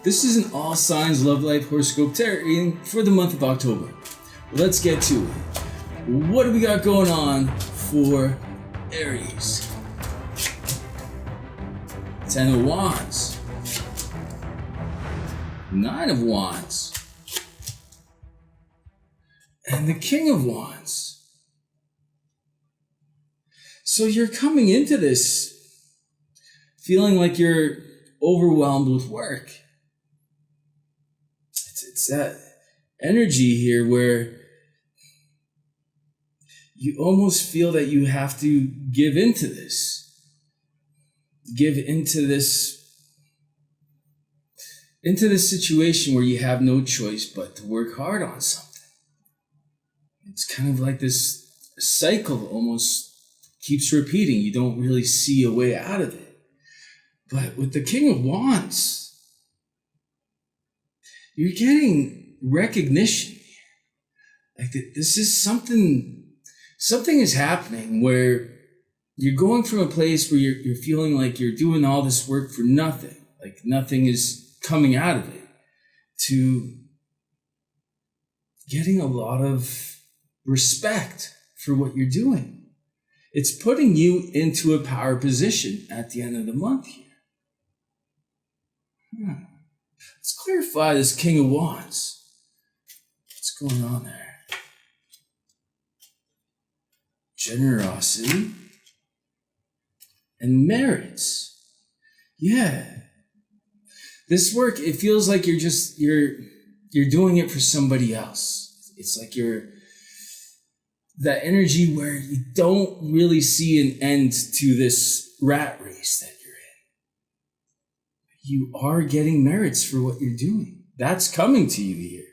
This is an all signs love life horoscope tarot reading for the month of October. Let's get to it. What do we got going on for Aries? 10 of Wands, 9 of Wands, and the King of Wands. So you're coming into this feeling like you're overwhelmed with work. It's that energy here where you almost feel that you have to give into this situation where you have no choice but to work hard on something. It's kind of like this cycle almost keeps repeating. You don't really see a way out of it. But with the King of Wands, you're getting recognition. Like this is something is happening where you're going from a place where you're feeling like you're doing all this work for nothing, like nothing is coming out of it, to getting a lot of respect for what you're doing. It's putting you into a power position at the end of the month here. Let's clarify this King of Wands. What's going on there? Generosity and merits. Yeah. This work, it feels like you're doing it for somebody else. It's like that energy where you don't really see an end to this rat race that you're in. You are getting merits for what you're doing. That's coming to you here.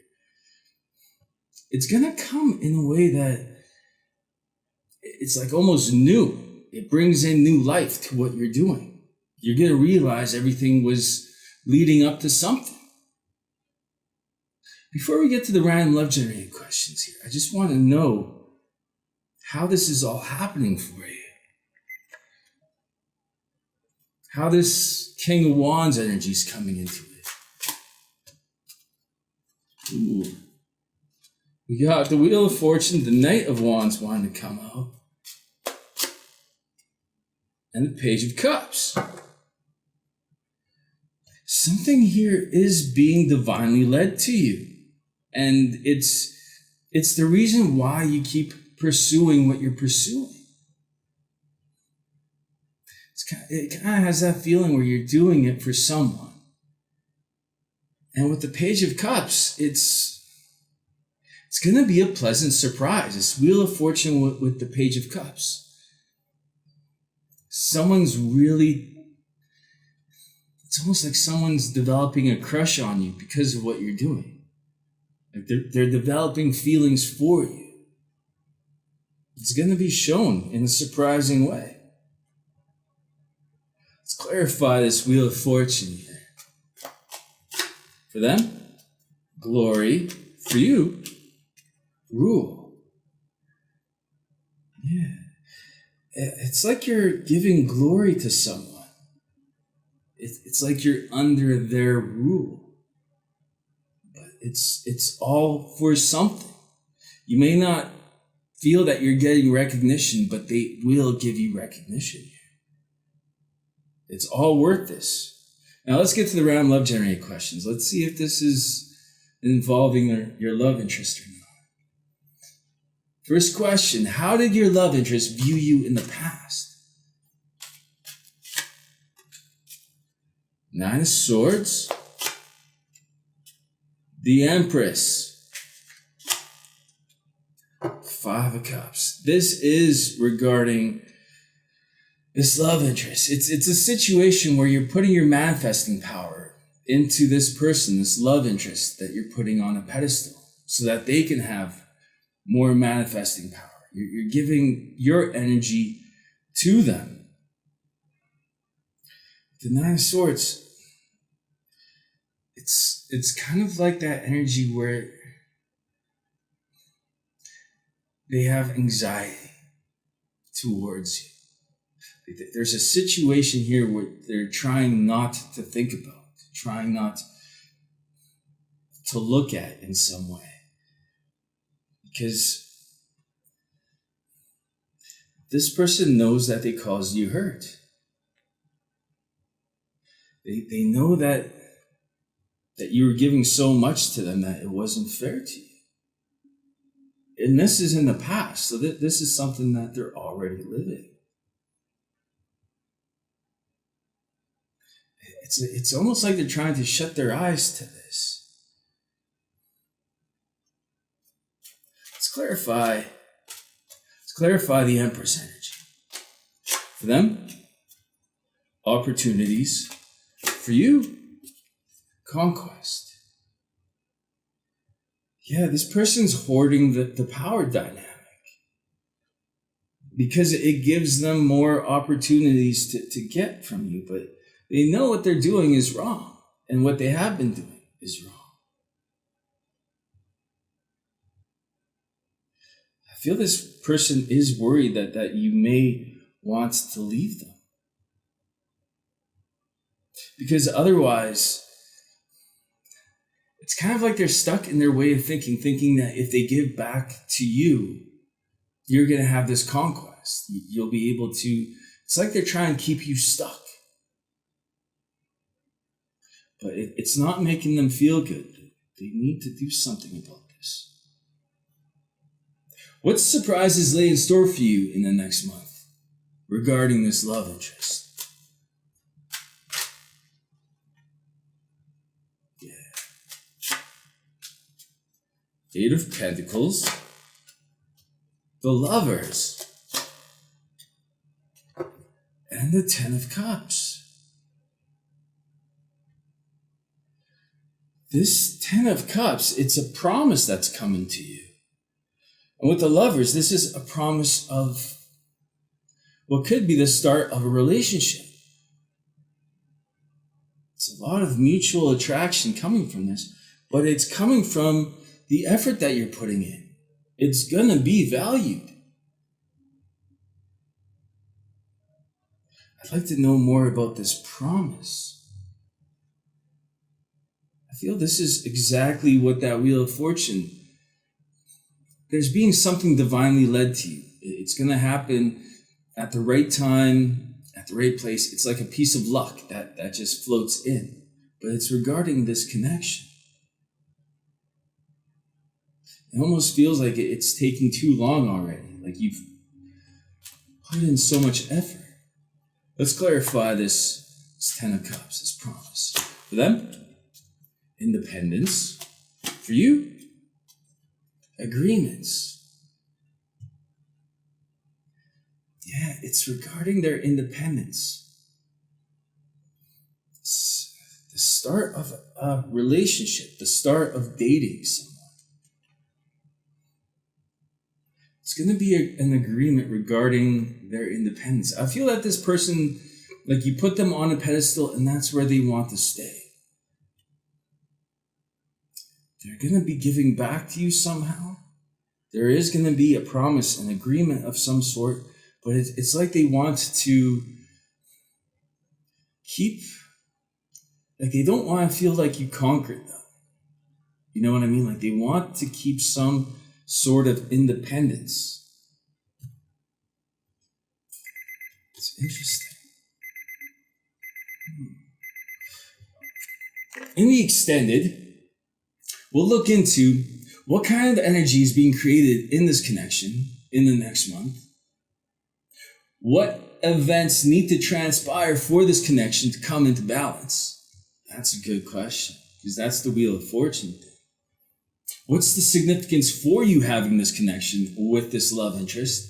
It's going to come in a way that it's like almost new. It brings in new life to what you're doing. You're going to realize everything was leading up to something. Before we get to the random love generating questions here, I just want to know how this is all happening for you. How this King of Wands energy is coming into it. Ooh. We got the Wheel of Fortune, the Knight of Wands wanting to come out, and the Page of Cups. Something here is being divinely led to you. And it's the reason why you keep pursuing what you're pursuing. It kind of has that feeling where you're doing it for someone. And with the Page of Cups, it's going to be a pleasant surprise. This Wheel of Fortune with the Page of Cups. It's almost like someone's developing a crush on you because of what you're doing. Like they're developing feelings for you. It's going to be shown in a surprising way. Let's clarify this Wheel of Fortune here. For them, glory. For you, rule. Yeah. It's like you're giving glory to someone. It's like you're under their rule. But it's all for something. You may not feel that you're getting recognition, but they will give you recognition. It's all worth this. Now let's get to the random love generating questions. Let's see if this is involving your love interest or not. First question, how did your love interest view you in the past? 9 of Swords, the Empress, 5 of Cups. This is regarding this love interest. It's a situation where you're putting your manifesting power into this person, this love interest that you're putting on a pedestal so that they can have more manifesting power. You're giving your energy to them. The Nine of Swords, it's kind of like that energy where they have anxiety towards you. There's a situation here where they're trying not to think about, trying not to look at in some way. Because this person knows that they caused you hurt. They know that you were giving so much to them that it wasn't fair to you. And this is in the past, so this is something that they're already living. It's almost like they're trying to shut their eyes to this. Let's clarify the Empress energy. For them, opportunities. For you, conquest. Yeah, this person's hoarding the power dynamic because it gives them more opportunities to get from you, but they know what they're doing is wrong, and what they have been doing is wrong. I feel this person is worried that you may want to leave them. Because otherwise, it's kind of like they're stuck in their way of thinking that if they give back to you, you're going to have this conquest. You'll be able to, it's like they're trying to keep you stuck. But it's not making them feel good. They need to do something about this. What surprises lay in store for you in the next month regarding this love interest? Eight of Pentacles, the Lovers, and the Ten of Cups. This Ten of Cups, it's a promise that's coming to you. And with the Lovers, this is a promise of what could be the start of a relationship. It's a lot of mutual attraction coming from this, but it's coming from the effort that you're putting in. It's going to be valued. I'd like to know more about this promise. I feel this is exactly what that Wheel of Fortune, there's being something divinely led to you. It's going to happen at the right time, at the right place. It's like a piece of luck that just floats in. But it's regarding this connection. It almost feels like it's taking too long already. Like you've put in so much effort. Let's clarify this Ten of Cups, this promise. For them, independence. For you, agreements. Yeah, it's regarding their independence. It's the start of a relationship, the start of dating someone. It's going to be an agreement regarding their independence. I feel that this person, like you put them on a pedestal and that's where they want to stay. They're going to be giving back to you somehow. There is going to be a promise, an agreement of some sort, but it's like they want to keep, like they don't want to feel like you conquered them. You know what I mean? Like they want to keep some sort of independence. It's interesting. In the extended, we'll look into what kind of energy is being created in this connection in the next month. What events need to transpire for this connection to come into balance? That's a good question, because that's the Wheel of Fortune. What's the significance for you having this connection with this love interest?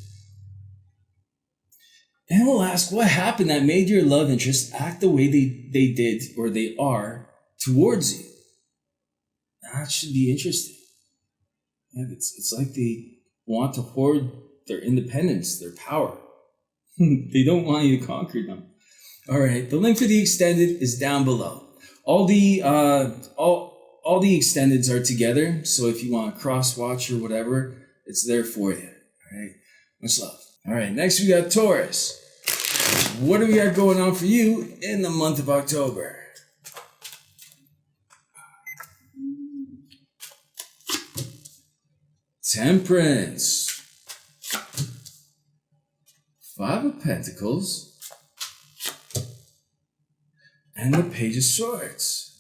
And we'll ask what happened that made your love interest act the way they did or they are towards you. That should be interesting. Yeah, it's like they want to hoard their independence, their power. They don't want you to conquer them. All right, the link for the extended is down below. All the extendeds are together, so if you want to cross watch or whatever, it's there for you. All right, much love. All right, next we got Taurus. What do we got going on for you in the month of October? Temperance. 5 of Pentacles. And the Page of Swords.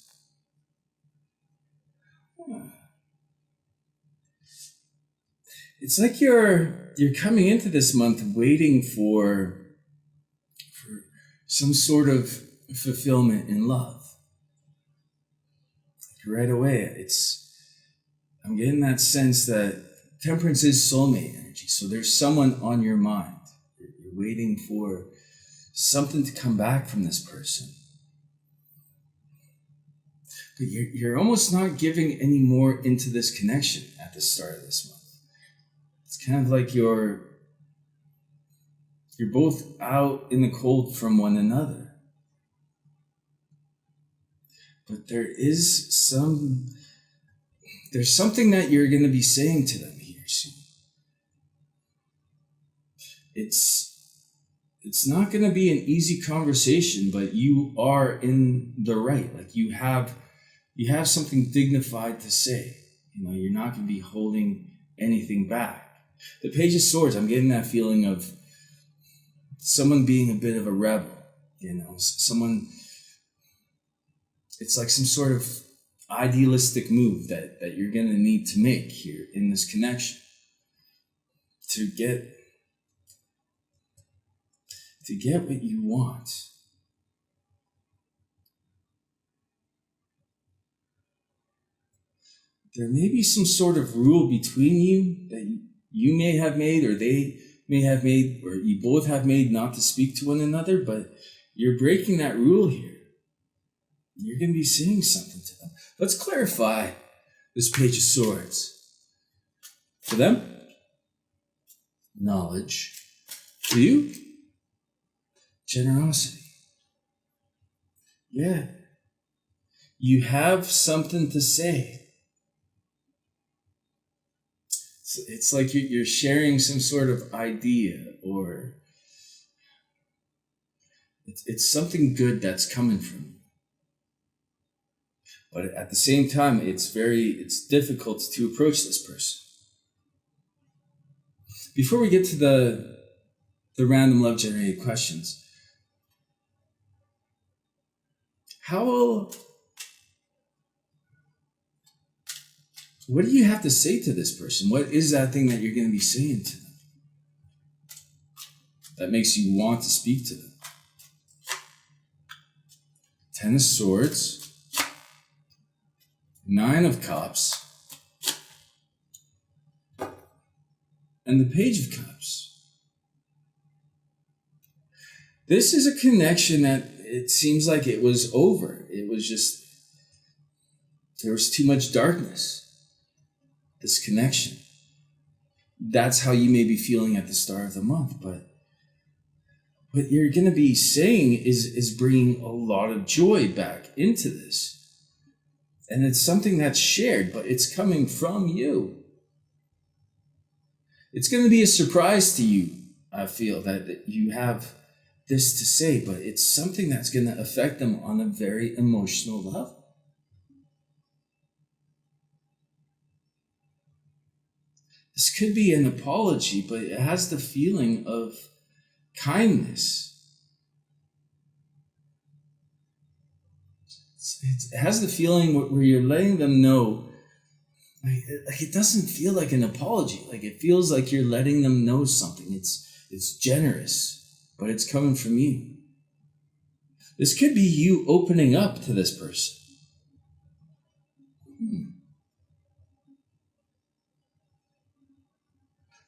It's like you're coming into this month waiting for some sort of fulfillment in love. Right away, I'm getting that sense that Temperance is soulmate energy. So there's someone on your mind. You're waiting for something to come back from this person. But you're almost not giving any more into this connection at the start of this month. It's kind of like you're both out in the cold from one another. But there's something that you're going to be saying to them here soon. It's not going to be an easy conversation, but you are in the right. Like you have something dignified to say. You know, you're not going to be holding anything back. The Page of Swords, I'm getting that feeling of someone being a bit of a rebel. You know, someone. It's like some sort of idealistic move that you're going to need to make here in this connection to get what you want. There may be some sort of rule between you that you may have made, or they may have made, or you both have made, not to speak to one another, but you're breaking that rule here. You're going to be saying something to them. Let's clarify this Page of Swords. For them, knowledge. For you, generosity. Yeah. You have something to say. It's like you're sharing some sort of idea, or it's something good that's coming from you. But at the same time, it's difficult to approach this person. Before we get to the random love generated questions, what do you have to say to this person? What is that thing that you're going to be saying to them that makes you want to speak to them? 10 of Swords. 9 of Cups, and the Page of Cups. This is a connection that it seems like it was over. It was just, there was too much darkness. This connection. That's how you may be feeling at the start of the month, but what you're going to be saying is bringing a lot of joy back into this. And it's something that's shared, but it's coming from you. It's going to be a surprise to you, I feel, that you have this to say, but it's something that's going to affect them on a very emotional level. This could be an apology, but it has the feeling of kindness. It has the feeling where you're letting them know, like it doesn't feel like an apology. Like it feels like you're letting them know something. It's generous, but it's coming from you. This could be you opening up to this person.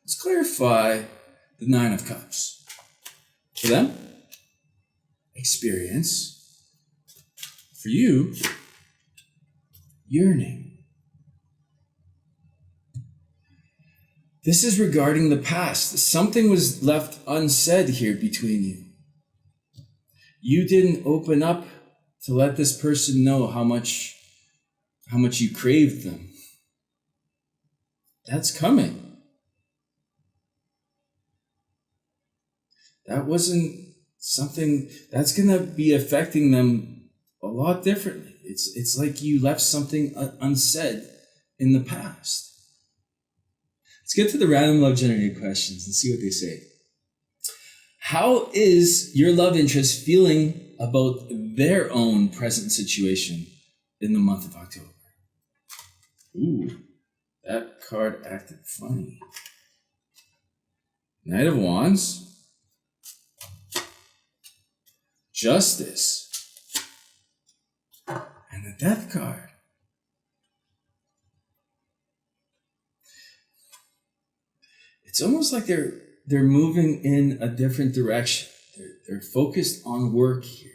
Let's clarify the 9 of Cups. For them, experience. For you, yearning. This is regarding the past. Something was left unsaid here between you. you didn't open up to let this person know how much you craved them. That's coming. That wasn't something that's going to be affecting them a lot differently. It's like you left something unsaid in the past. Let's get to the random love generated questions and see what they say. How is your love interest feeling about their own present situation in the month of October? Ooh, that card acted funny. Knight of Wands. Justice. And the Death card. It's almost like they're moving in a different direction. They're focused on work here.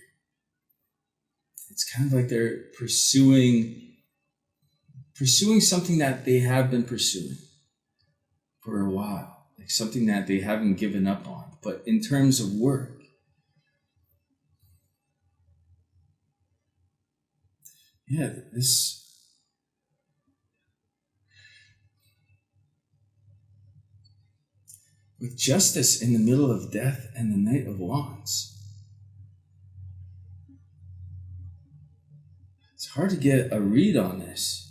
It's kind of like they're pursuing something that they have been pursuing for a while, like something that they haven't given up on. But in terms of work, yeah, this. With Justice in the middle of Death and the Knight of Wands. It's hard to get a read on this.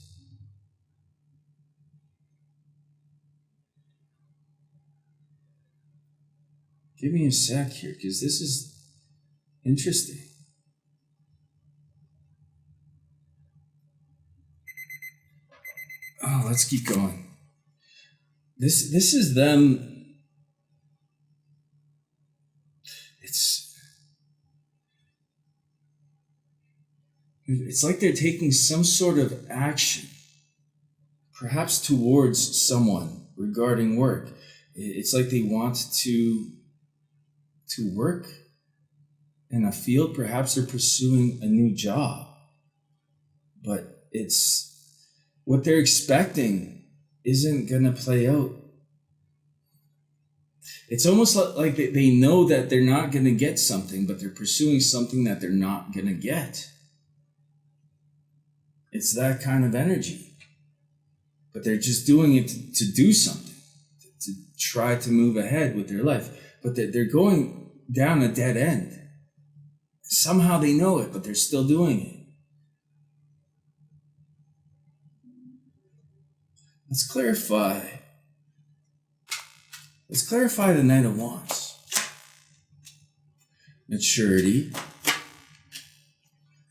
Give me a sec here, because this is interesting. Oh, let's keep going. This is them. It's like they're taking some sort of action, perhaps towards someone regarding work. It's like they want to work in a field. Perhaps they're pursuing a new job, but it's what they're expecting isn't going to play out. It's almost like they know that they're not going to get something, but they're pursuing something that they're not going to get. It's that kind of energy. But they're just doing it to do something, to try to move ahead with their life. But they're going down a dead end. Somehow they know it, but they're still doing it. Let's clarify the Knight of Wands. Maturity.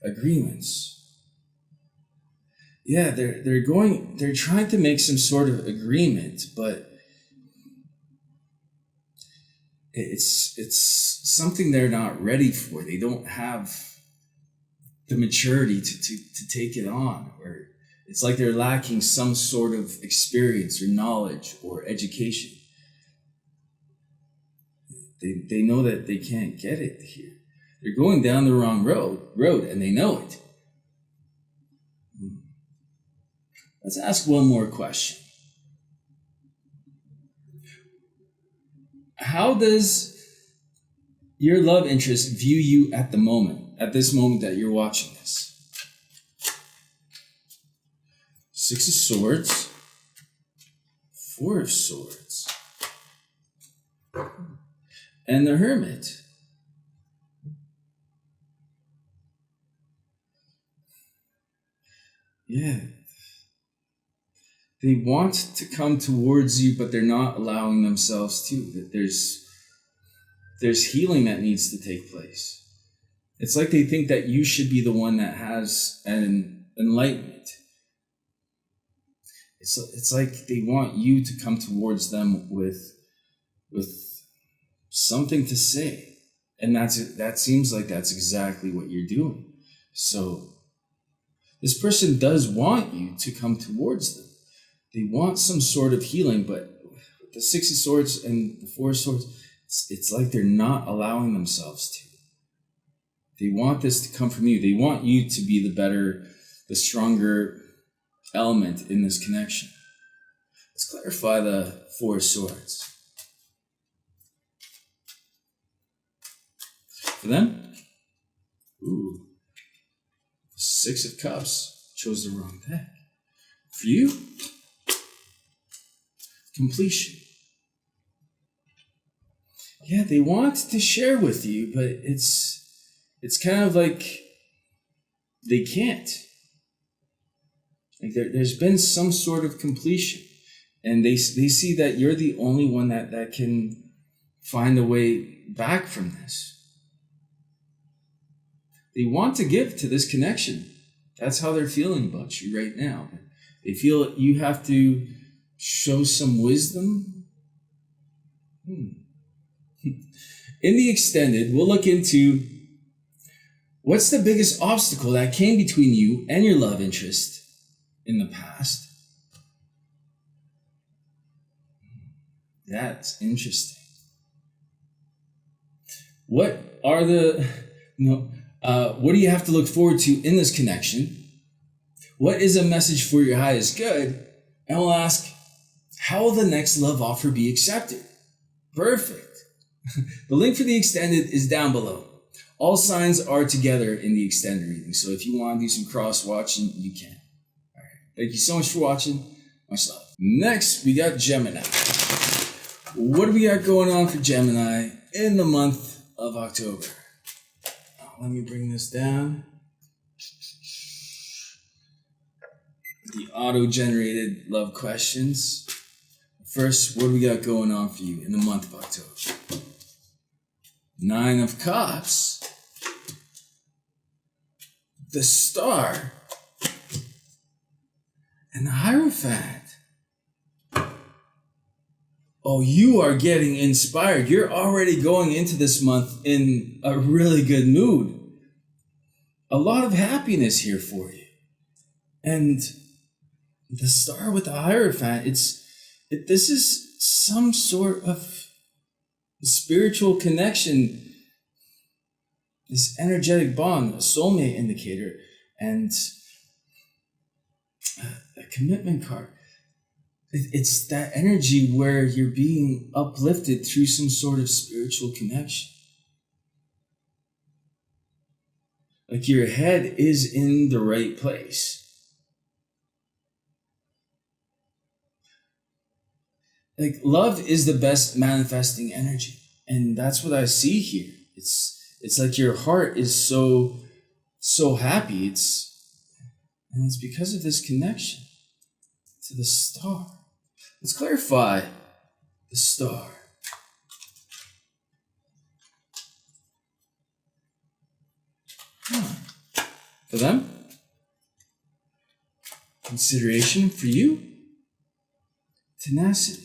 Agreements. Yeah, they're trying to make some sort of agreement, but it's something they're not ready for. They don't have the maturity to take it on, or it's like they're lacking some sort of experience or knowledge or education. They know that they can't get it here. They're going down the wrong road, and they know it. Let's ask one more question. How does your love interest view you at this moment that you're watching this? 6 of Swords, 4 of Swords, and the Hermit. Yeah. They want to come towards you, but they're not allowing themselves to. That there's healing that needs to take place. It's like they think that you should be the one that has an enlightenment. It's like they want you to come towards them with something to say. And that seems like that's exactly what you're doing. So this person does want you to come towards them. They want some sort of healing, but the 6 of Swords and the 4 of Swords, it's like they're not allowing themselves to. They want this to come from you. They want you to be the better, the stronger element in this connection. Let's clarify the 4 of Swords. For them, Ooh. 6 of Cups. Chose the wrong deck. For you, completion. Yeah, they want to share with you, but it's kind of like they can't. Like there's been some sort of completion, and they see that you're the only one that can find a way back from this. They want to give to this connection. That's how they're feeling about you right now. They feel you have to show some wisdom. In the extended, we'll look into what's the biggest obstacle that came between you and your love interest in the past. That's interesting. What are what do you have to look forward to in this connection? What is a message for your highest good? And we'll ask, how will the next love offer be accepted? Perfect. The link for the extended is down below. All signs are together in the extended reading, so if you want to do some cross-watching, you can. All right. Thank you so much for watching. Much love. Next, we got Gemini. What do we got going on for Gemini in the month of October? Let me bring this down. The auto-generated love questions. First, what do we got going on for you in the month of October? 9 of Cups. The Star. And the Hierophant. Oh, you are getting inspired. You're already going into this month in a really good mood. A lot of happiness here for you. And the Star with the Hierophant, this is some sort of spiritual connection, this energetic bond, a soulmate indicator, and a commitment card. It's that energy where you're being uplifted through some sort of spiritual connection. Like your head is in the right place. Like love is the best manifesting energy. And that's what I see here. It's like your heart is so happy. And it's because of this connection to the Star. Let's clarify the Star. For them, consideration for you, tenacity.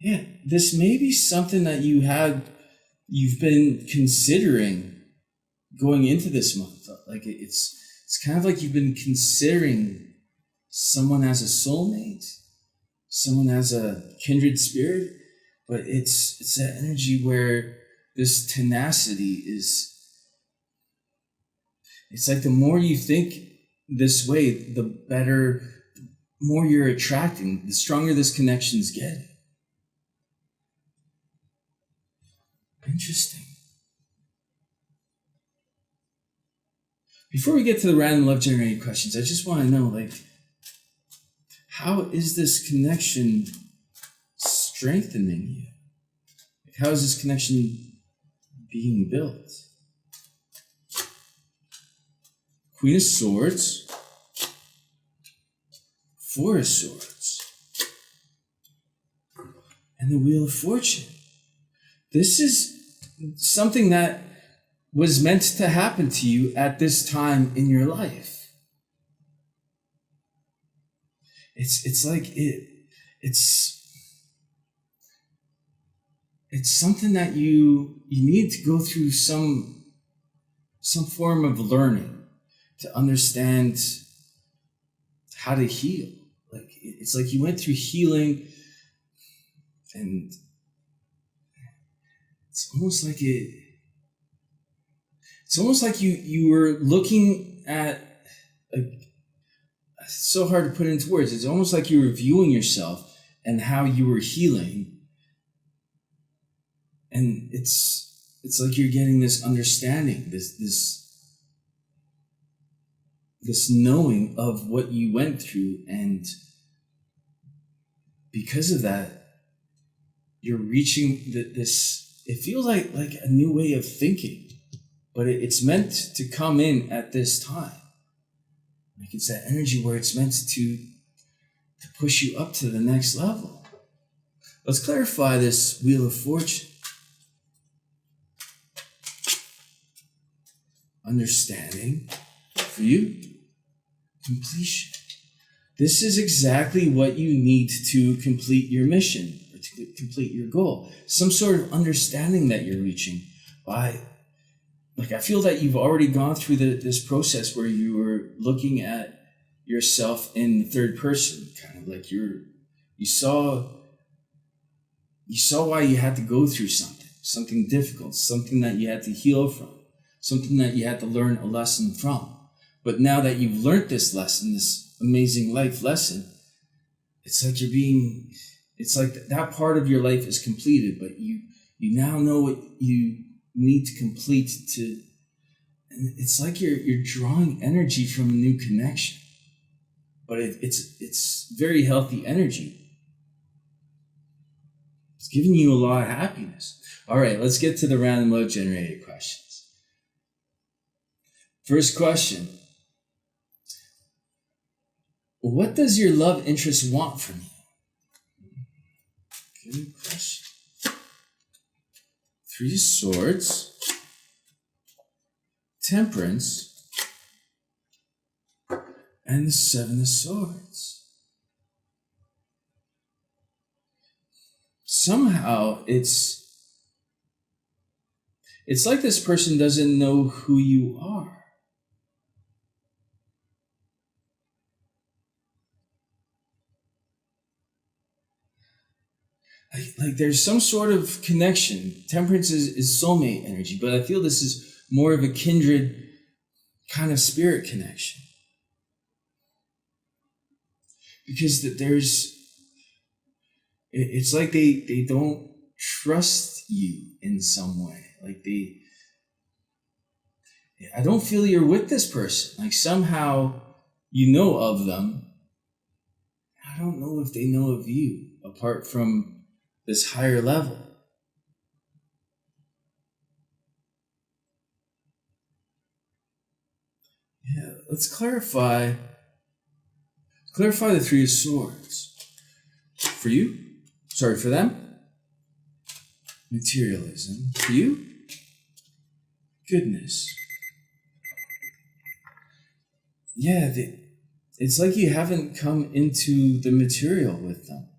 Yeah, this may be something that you've been considering going into this month. Like it's kind of like you've been considering someone as a soulmate, someone as a kindred spirit, but it's that energy where this tenacity it's like the more you think this way, the better, the more you're attracting, the stronger this connection's getting. Interesting. Before we get to the random love generated questions, I just want to know, how is this connection strengthening you? How is this connection being built? Queen of Swords, 4 of Swords, and the Wheel of Fortune. This is something that was meant to happen to you at this time in your life. It's like it's something that you need to go through some form of learning to understand how to heal. Like it's like you went through healing, and it's almost like you were looking at it's so hard to put into words. It's almost like you were viewing yourself and how you were healing. And it's like you're getting this understanding, this knowing of what you went through, and because of that, you're reaching this. It feels like a new way of thinking, but it's meant to come in at this time. Like it's that energy where it's meant to push you up to the next level. Let's clarify this Wheel of Fortune. Understanding for you, completion. This is exactly what you need to complete your mission or to complete your goal. Some sort of understanding that you're reaching by, like, I feel that you've already gone through this process where you were looking at yourself in the third person, kind of like you saw why you had to go through something difficult, something that you had to heal from, something that you had to learn a lesson from. But now that you've learned this lesson, this amazing life lesson, it's like it's like that part of your life is completed, but you now know what you need to complete and it's like you're drawing energy from a new connection, but it's very healthy energy. It's giving you a lot of happiness. All right, let's get to the random love generator questions. First question. What does your love interest want from you? Good question. 3 of Swords, Temperance, and the 7 of Swords. Somehow it's like this person doesn't know who you are. Like there's some sort of connection. Temperance is soulmate energy, but I feel this is more of a kindred kind of spirit connection. Because it's like they don't trust you in some way. Like I don't feel you're with this person. Like somehow you know of them. I don't know if they know of you apart from this higher level. Yeah, let's clarify the 3 of Swords. For you? Sorry, for them? Materialism. For you? Goodness. Yeah, it's like you haven't come into the material with them.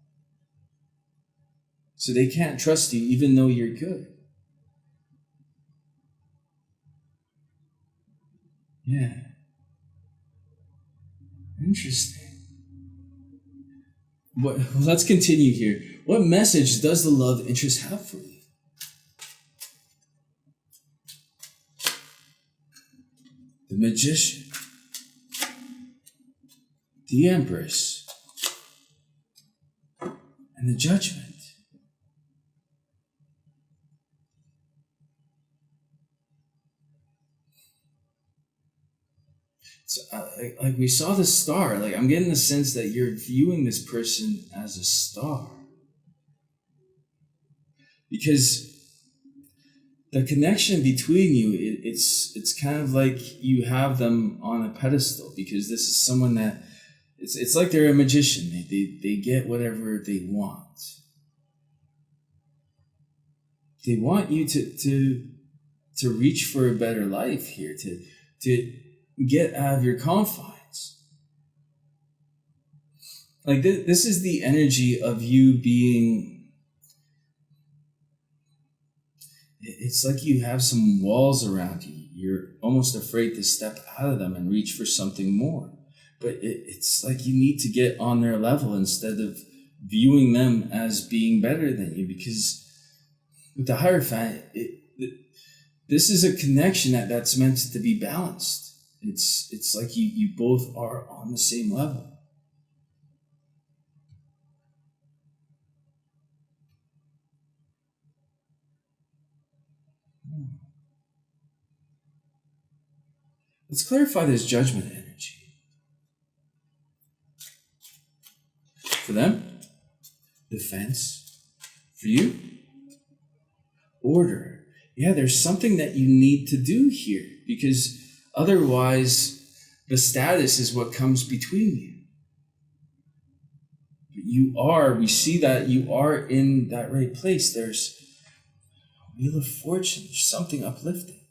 So they can't trust you even though you're good. Yeah. Interesting. Let's continue here. What message does the love interest have for you? The Magician. The Empress. And the Judgment. So, like we saw the star, like I'm getting the sense that you're viewing this person as a star. Because the connection between you, it's kind of like you have them on a pedestal, because this is someone that, it's like they're a magician. They get whatever they want. They want you to reach for a better life here, to get out of your confines. Like this is the energy of you being, it's like you have some walls around you. You're almost afraid to step out of them and reach for something more. But it's like you need to get on their level instead of viewing them as being better than you, because with the Hierophant, this is a connection that's meant to be balanced. It's like you both are on the same level. Let's clarify this judgment energy. For them, defense. For you, order. Yeah, there's something that you need to do here, because otherwise the status is what comes between you. We see that you are in that right place. There's Wheel of Fortune, there's something uplifting.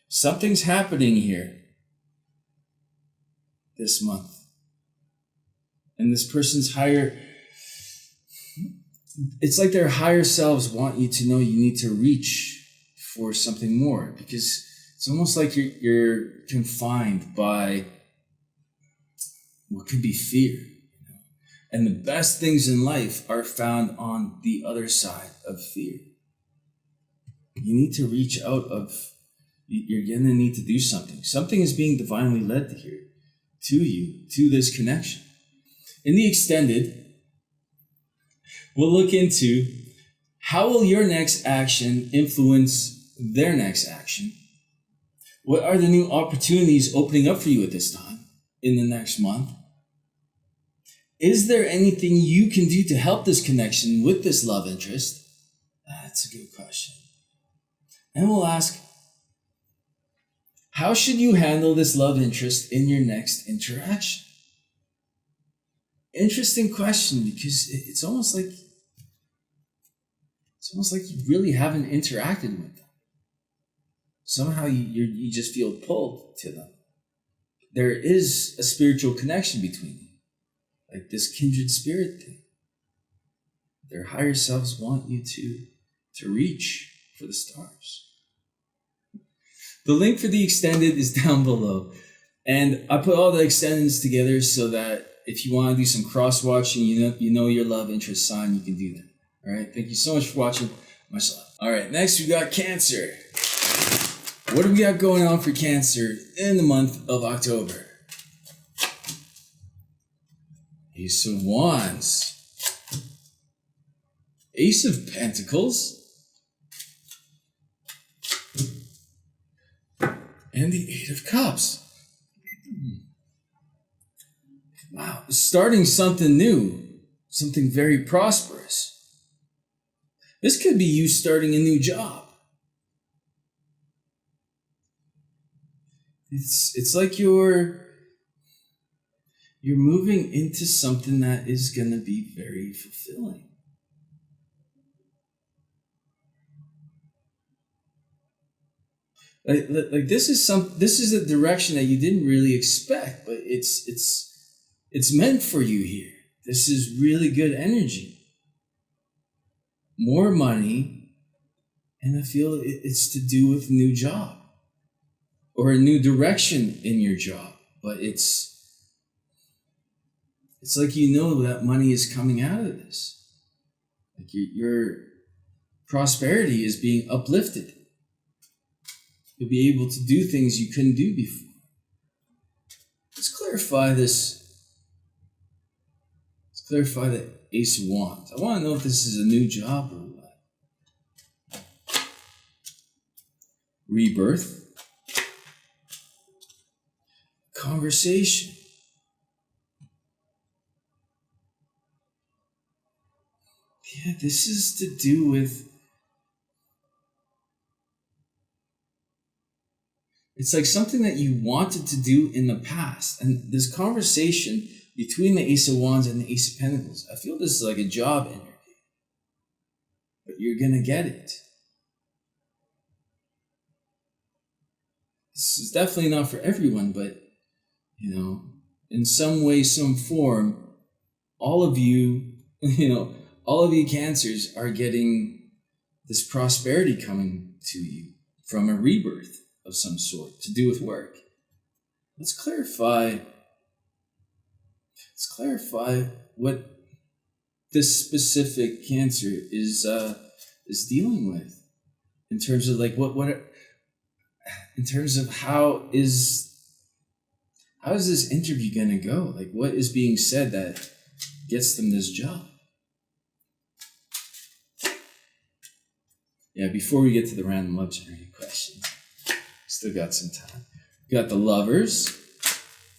Something's happening here this month. And this person's it's like their higher selves want you to know you need to reach for something more, because it's almost like you're confined by what could be fear. And the best things in life are found on the other side of fear. You need to reach out of, you're going to need to do something. Something is being divinely led here to you, to this connection. In the extended, we'll look into how will your next action influence their next action? What are the new opportunities opening up for you at this time in the next month? Is there anything you can do to help this connection with this love interest? That's a good question. And we'll ask, how should you handle this love interest in your next interaction? Interesting question, because it's almost like you really haven't interacted with them. Somehow you just feel pulled to them. There is a spiritual connection between you. Like this kindred spirit thing. Their higher selves want you to reach for the stars. The link for the extended is down below. And I put all the extendeds together so that if you want to do some cross-watching, you know your love interest sign, you can do that. All right, thank you so much for watching. Much love. All right, next we got Cancer. What do we got going on for Cancer in the month of October? Ace of Wands, Ace of Pentacles, and the Eight of Cups. Wow, starting something new, something very prosperous. This could be you starting a new job. It's like you're moving into something that is going to be very fulfilling. Like this is a direction that you didn't really expect, but it's meant for you here. This is really good energy. More money, and I feel it's to do with a new job or a new direction in your job, but it's like you know that money is coming out of this. Like your prosperity is being uplifted. You'll be able to do things you couldn't do before. Let's clarify this. Let's clarify the Ace of Wands. I want to know if this is a new job or what. Rebirth. Conversation. Yeah, this is to do with, it's like something that you wanted to do in the past. And this conversation between the Ace of Wands and the Ace of Pentacles, I feel this is like a job interview. But you're going to get it. This is definitely not for everyone, but, in some way, some form, all of you Cancers are getting this prosperity coming to you from a rebirth of some sort to do with work. Let's clarify what this specific Cancer is dealing with in terms of like what in terms of how is this interview going to go? Like what is being said that gets them this job? Yeah, before we get to the random love generating questions, still got some time. We got the Lovers,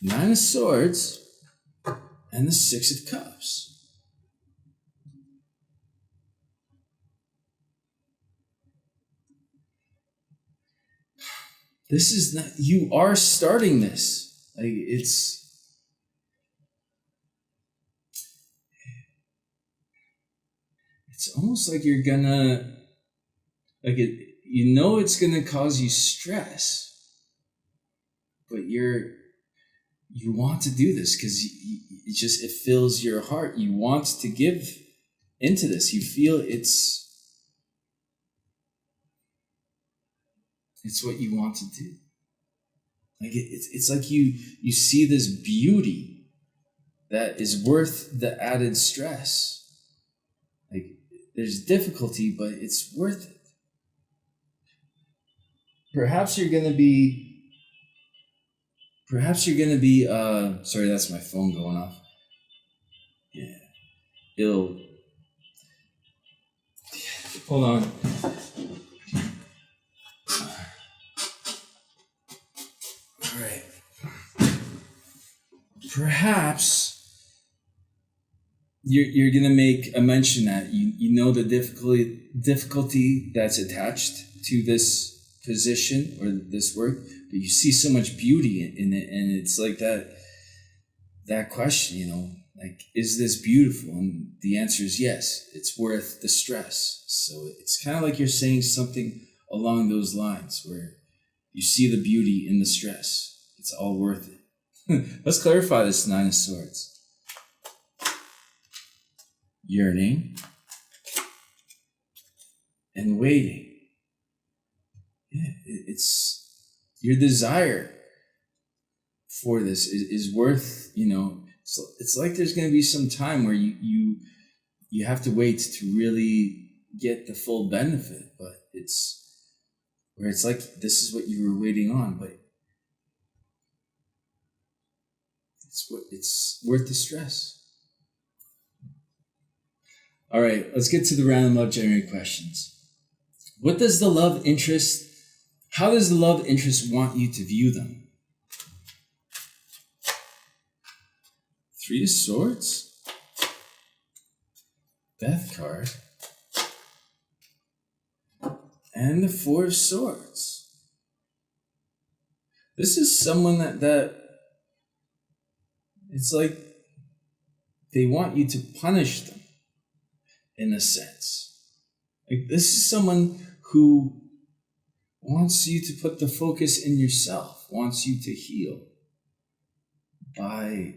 9 of Swords, and the 6 of Cups. This is not, you are starting this. Like, it's almost like you're gonna, like it, you know it's gonna cause you stress, but you want to do this because it fills your heart. You want to give into this. You feel it's what you want to do. Like it's like you see this beauty that is worth the added stress. Like, there's difficulty, but it's worth it. Perhaps you're gonna be sorry, that's my phone going off. Yeah. Hold on. All right. Perhaps you're gonna make a mention that you know the difficulty that's attached to this position or this work, but you see so much beauty in it, and it's like that question, like, is this beautiful? And the answer is yes. It's worth the stress. So it's kind of like you're saying something along those lines, where you see the beauty in the stress. It's all worth it. Let's clarify this 9 of Swords. Yearning and waiting. Yeah, it's your desire for this is worth, so it's like there's going to be some time where you have to wait to really get the full benefit, but it's like this is what you were waiting on, but it's worth the stress. All right, let's get to the random love generating questions. How does the love interest want you to view them? 3 of Swords, Death card, and the 4 of Swords. This is someone that it's like they want you to punish them, in a sense. Like, this is someone who wants you to put the focus in yourself, wants you to heal by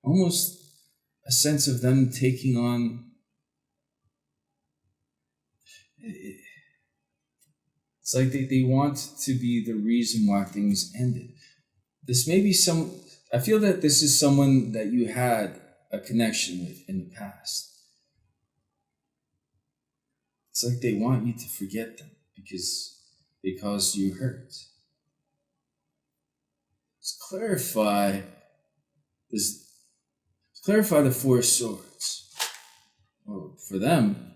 almost a sense of them taking on. It's like they want to be the reason why things ended. This may be I feel that this is someone that you had a connection with in the past. It's like they want you to forget them because they caused you hurt. Let's clarify the 4 of Swords. Well, for them,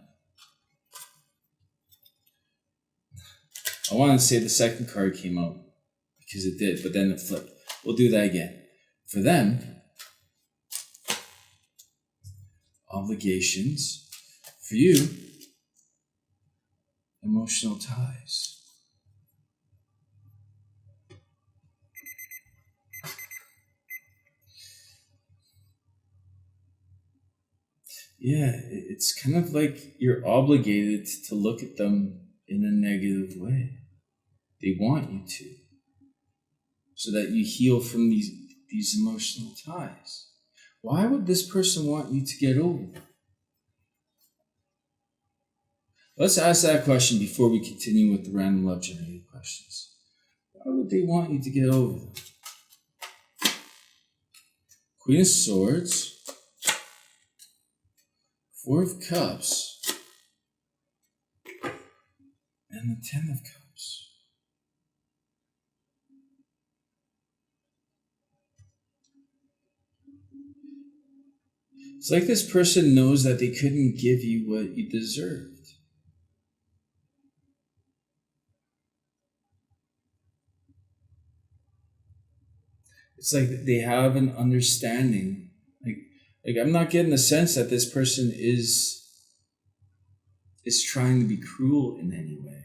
I want to say the second card came out because it did, but then it flipped. We'll do that again. For them, obligations. For you, emotional ties. Yeah, it's kind of like you're obligated to look at them in a negative way. They want you to, so that you heal from these emotional ties. Why would this person want you to get over them? Let's ask that question before we continue with the random love generating questions. Why would they want you to get over them? Queen of Swords, 4 of Cups, and the 10 of Cups. It's like this person knows that they couldn't give you what you deserved. It's like they have an understanding. Like I'm not getting the sense that this person is trying to be cruel in any way.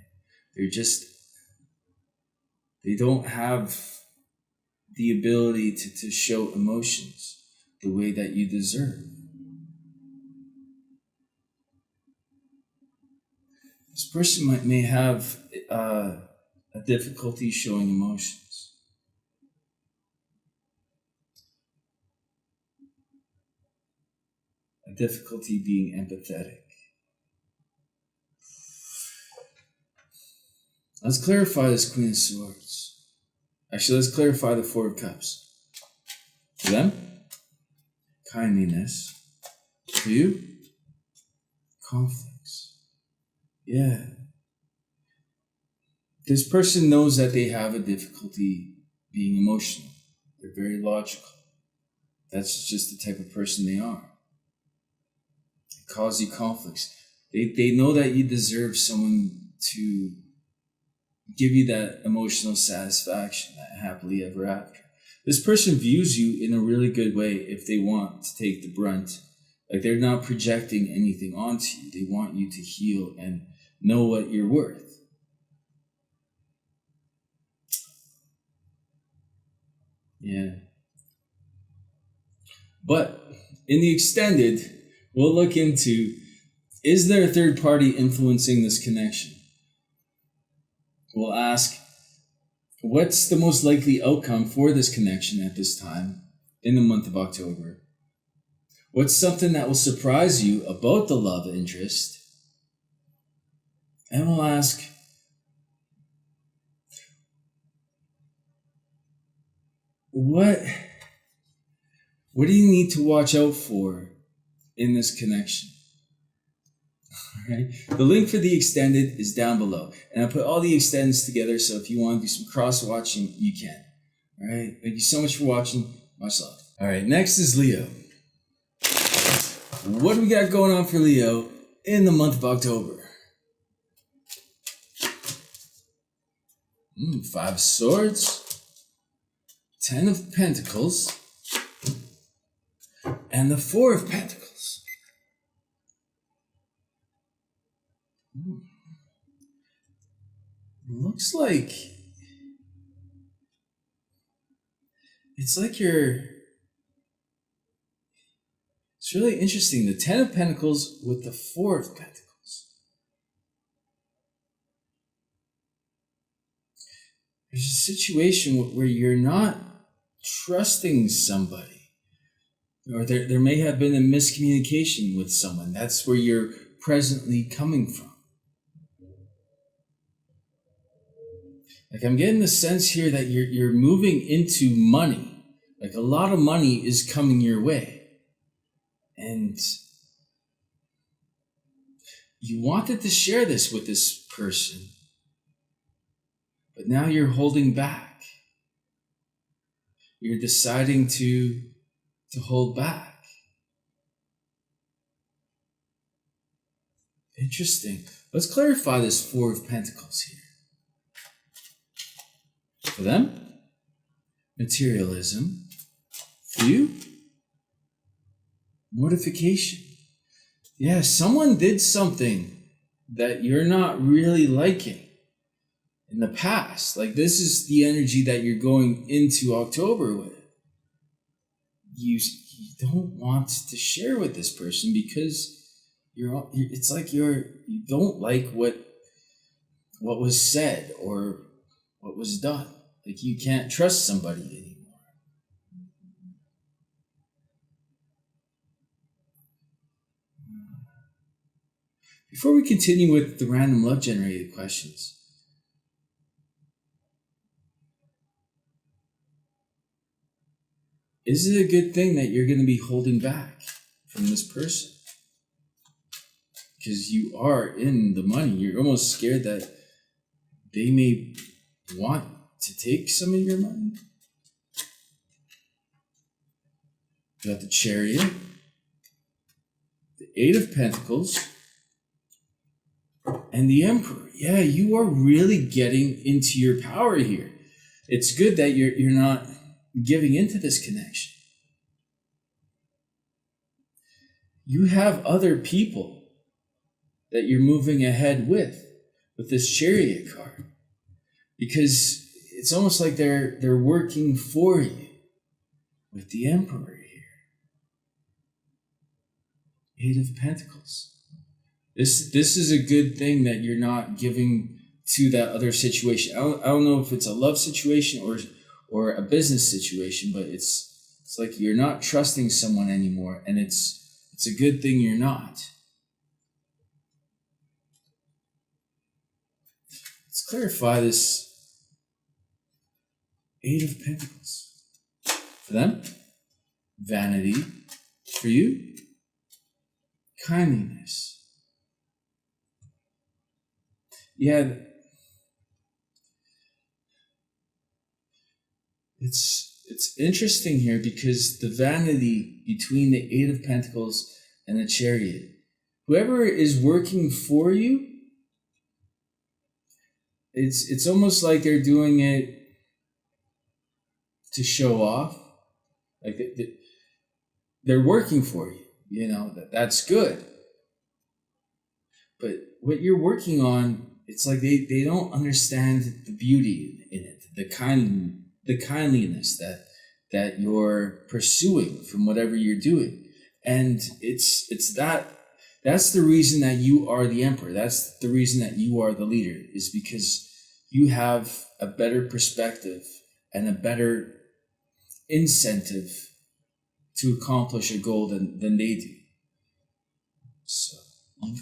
They don't have the ability to show emotions the way that you deserve. This person may have a difficulty showing emotions. A difficulty being empathetic. Let's clarify this Queen of Swords. Actually, let's clarify the Four of Cups. For them, kindliness. For you, conflicts. Yeah. This person knows that they have a difficulty being emotional. They're very logical. That's just the type of person they are. They cause you conflicts. They know that you deserve someone to give you that emotional satisfaction, that happily ever after. This person views you in a really good way if they want to take the brunt. Like they're not projecting anything onto you. They want you to heal and know what you're worth. Yeah. But in the extended, we'll look into, is there a third party influencing this connection? We'll ask, what's the most likely outcome for this connection at this time in the month of October? What's something that will surprise you about the love interest? And we'll ask, what do you need to watch out for in this connection? All right. The link for the extended is down below. And I put all the extends together, so if you want to do some cross-watching, you can. All right. Thank you so much for watching. Much love. All right. Next is Leo. What do we got going on for Leo in the month of October? Five of Swords, 10 of Pentacles, and the 4 of Pentacles. Looks like it's really interesting. The 10 of Pentacles with the 4 of Pentacles. There's a situation where you're not trusting somebody, or there may have been a miscommunication with someone. That's where you're presently coming from. Like I'm getting the sense here that you're moving into money. Like a lot of money is coming your way. And you wanted to share this with this person, but now you're holding back. You're deciding to hold back. Interesting. Let's clarify this 4 of Pentacles here. For them, materialism. For you, mortification. Yeah, someone did something that you're not really liking in the past. Like this is the energy that you're going into October with. You don't want to share with this person because it's like you don't like what was said or what was done. Like you can't trust somebody anymore. Before we continue with the random love generated questions, is it a good thing that you're going to be holding back from this person? Because you are in the money. You're almost scared that they may want to take some of your money. You got the Chariot, the 8 of Pentacles, and the Emperor. Yeah, you are really getting into your power here. It's good that you're not giving into this connection. You have other people that you're moving ahead with this Chariot card, because it's almost like they're working for you with the Emperor here. 8 of Pentacles. This is a good thing that you're not giving to that other situation. I don't know if it's a love situation or a business situation, but it's like you're not trusting someone anymore, and it's a good thing you're not. Let's clarify this 8 of Pentacles. For them, vanity. For you, kindliness. Yeah, it's interesting here because the vanity between the 8 of Pentacles and the Chariot. Whoever is working for you, it's almost like they're doing it to show off. Like they're working for you, you know, that's good. But what you're working on, it's like they don't understand the beauty in it, the kindliness that you're pursuing from whatever you're doing. And that's the reason that you are the Emperor. That's the reason that you are the leader, is because you have a better perspective and a better incentive to accomplish a goal than they do. So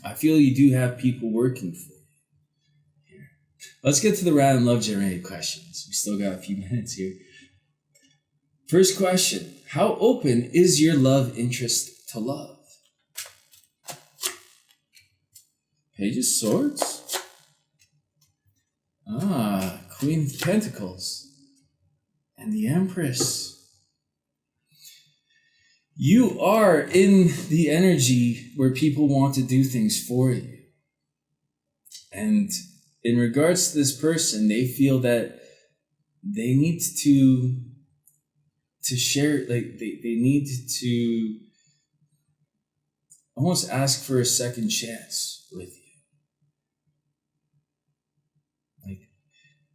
I feel you do have people working for you here. Let's get to the random love generated questions. We still got a few minutes here. First question: how open is your love interest to love? Page of Swords. Queen of Pentacles. And the Empress. You are in the energy where people want to do things for you. And in regards to this person, they feel that they need to share, like they need to almost ask for a second chance with you. Like,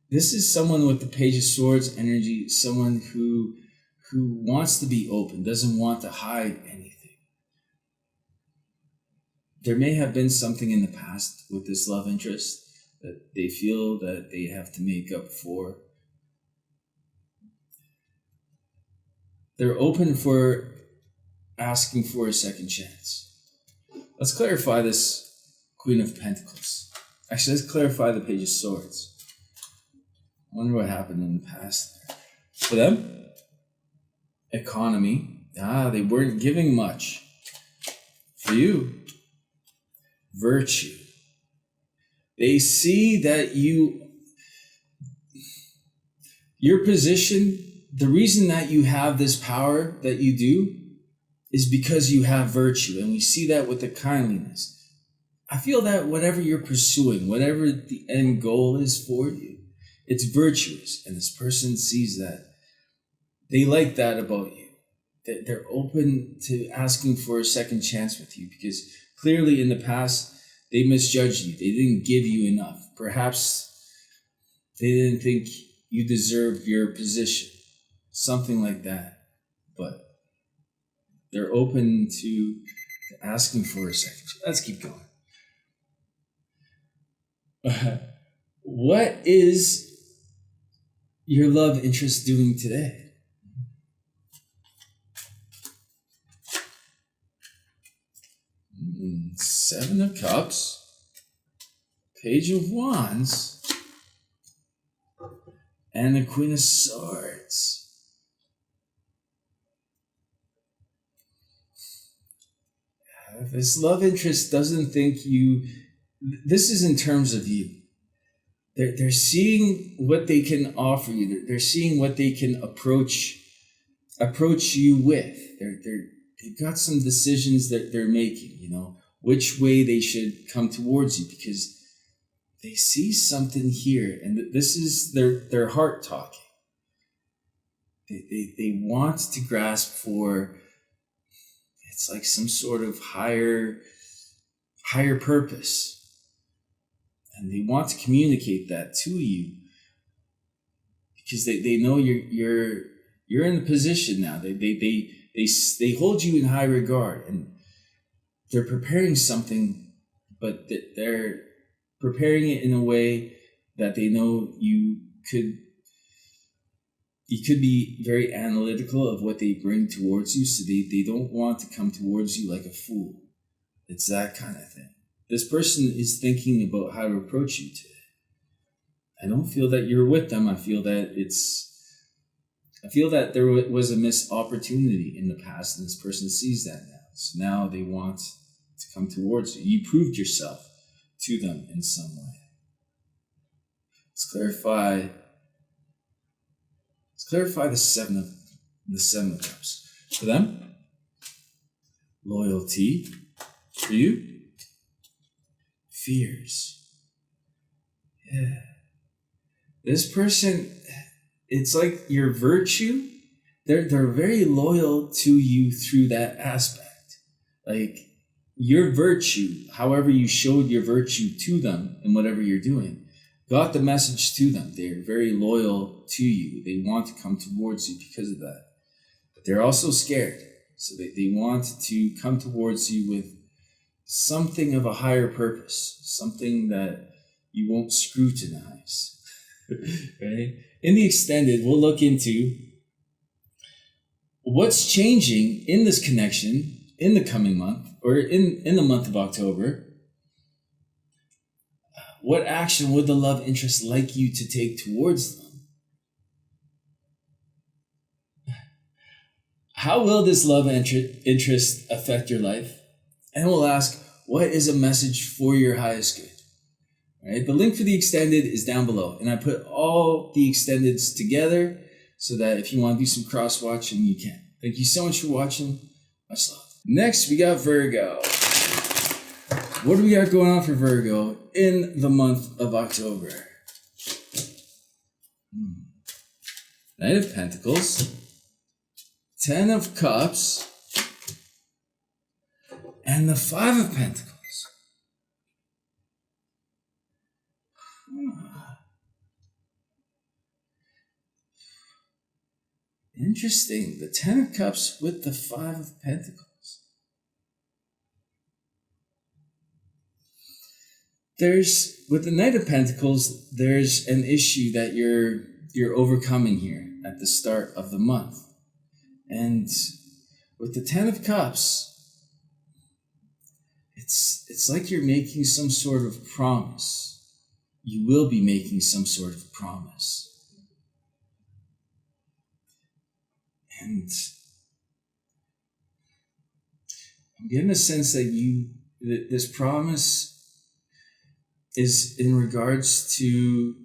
this is someone with the Page of Swords energy, someone who wants to be open, doesn't want to hide anything. There may have been something in the past with this love interest that they feel that they have to make up for. They're open for asking for a second chance. Let's clarify this Queen of Pentacles. Actually, let's clarify the Page of Swords. I wonder what happened in the past there. For them, economy. They weren't giving much. For you, virtue. They see that your position, the reason that you have this power that you do is because you have virtue. And we see that with the kindliness. I feel that whatever you're pursuing, whatever the end goal is for you, it's virtuous. And this person sees that. They like that about you. That they're open to asking for a second chance with you, because clearly in the past, they misjudged you. They didn't give you enough. Perhaps they didn't think you deserved your position. Something like that. But they're open to asking for a second chance. Let's keep going. What is your love interest doing today? Seven of Cups, Page of Wands, and the Queen of Swords. This love interest doesn't think you... This is in terms of you. They're seeing what they can offer you. They're seeing what they can approach you with. They've got some decisions that they're making, you know, which way they should come towards you, because they see something here, and this is their heart talking. They want to grasp for, it's like some sort of higher purpose. And they want to communicate that to you because they know you're in a position now. They hold you in high regard, and they're preparing something, but they're preparing it in a way that they know you could be very analytical of what they bring towards you, so they don't want to come towards you like a fool. It's that kind of thing. This person is thinking about how to approach you today. I don't feel that you're with them. I feel that there was a missed opportunity in the past, and this person sees that now. So now they want to come towards you. You proved yourself to them in some way. Let's clarify the seven of cups. For them, loyalty. For you, fears. Yeah. This person, it's like your virtue, they're very loyal to you through that aspect. Like your virtue, however you showed your virtue to them in whatever you're doing, got the message to them. They're very loyal to you. They want to come towards you because of that. But they're also scared. So they want to come towards you with something of a higher purpose, something that you won't scrutinize. Right? In the extended, we'll look into what's changing in this connection in the coming month, or in the month of October. What action would the love interest like you to take towards them? How will this love interest affect your life? And we'll ask, what is a message for your highest good? Right? The link for the extended is down below. And I put all the extendeds together so that if you want to do some cross-watching, you can. Thank you so much for watching. Much love. Next, we got Virgo. What do we got going on for Virgo in the month of October? Knight of Pentacles, 10 of Cups, and the 5 of Pentacles. Interesting. The 10 of Cups with the 5 of Pentacles. With the Knight of Pentacles, there's an issue that you're overcoming here at the start of the month. And with the 10 of Cups, it's like you're making some sort of promise. You will be making some sort of promise. And I'm getting a sense that this promise is in regards to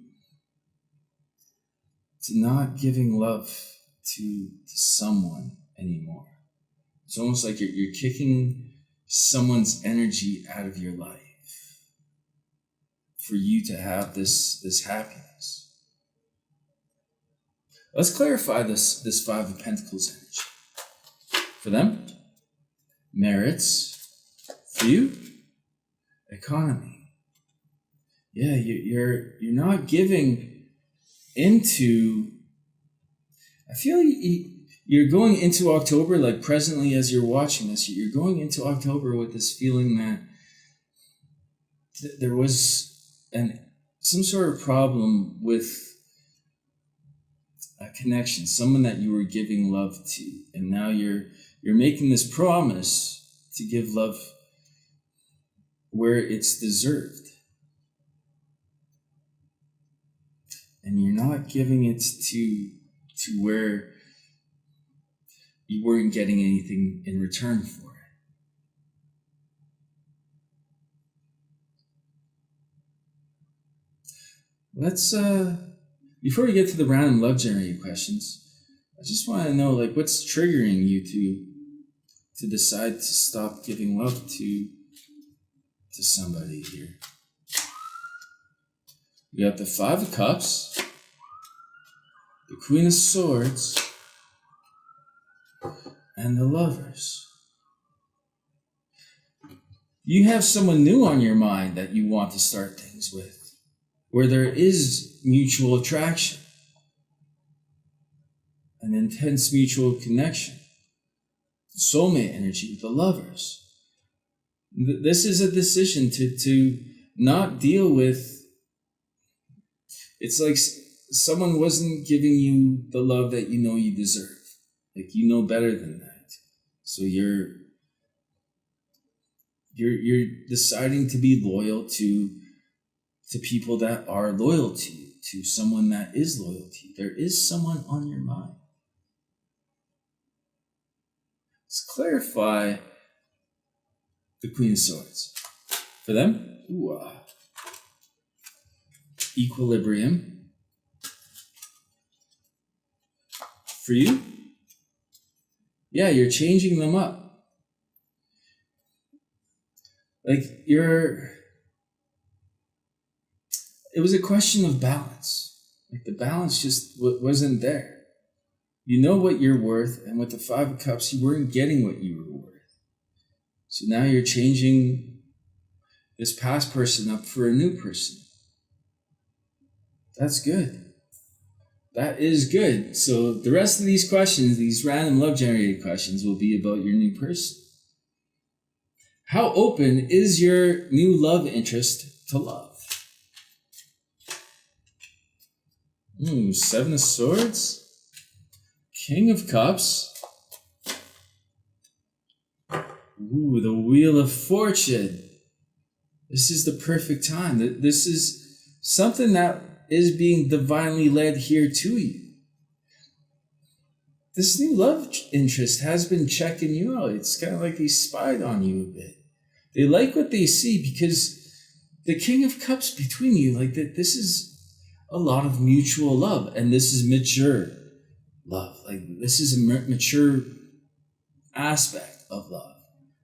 not giving love to someone anymore. It's almost like you're kicking someone's energy out of your life for you to have this happiness. Let's clarify this 5 of Pentacles energy. For them, merits. For you, economy. Yeah, you're not giving into. I feel you're going into October, like presently as you're watching this, you're going into October with this feeling that there was some sort of problem with a connection, someone that you were giving love to, and now you're making this promise to give love where it's deserved. And you're not giving it to where you weren't getting anything in return for it. Let's, before we get to the random love generating questions, I just want to know, like, what's triggering you to decide to stop giving love to somebody here. We got the 5 of Cups, the Queen of Swords, and the Lovers. You have someone new on your mind that you want to start things with, where there is mutual attraction, an intense mutual connection, soulmate energy with the Lovers. This is a decision to not deal with, it's like someone wasn't giving you the love that you know you deserve. Like, you know better than that. So you're deciding to be loyal to people that are loyal to you, to someone that is loyal to you. There is someone on your mind. Let's clarify the Queen of Swords. For them, equilibrium. For you, yeah, you're changing them up. Like, it was a question of balance. Like, the balance just wasn't there. You know what you're worth, and with the Five of Cups, you weren't getting what you were worth. So now you're changing this past person up for a new person. That's good. That is good. So the rest of these questions, these random love-generated questions, will be about your new person. How open is your new love interest to love? Seven of Swords. King of Cups. The Wheel of Fortune. This is the perfect time. This is something that is being divinely led here to you. This new love interest has been checking you out. It's kind of like they spied on you a bit. They like what they see because the King of Cups between you, like that, this is a lot of mutual love, and this is mature love. Like, this is a mature aspect of love.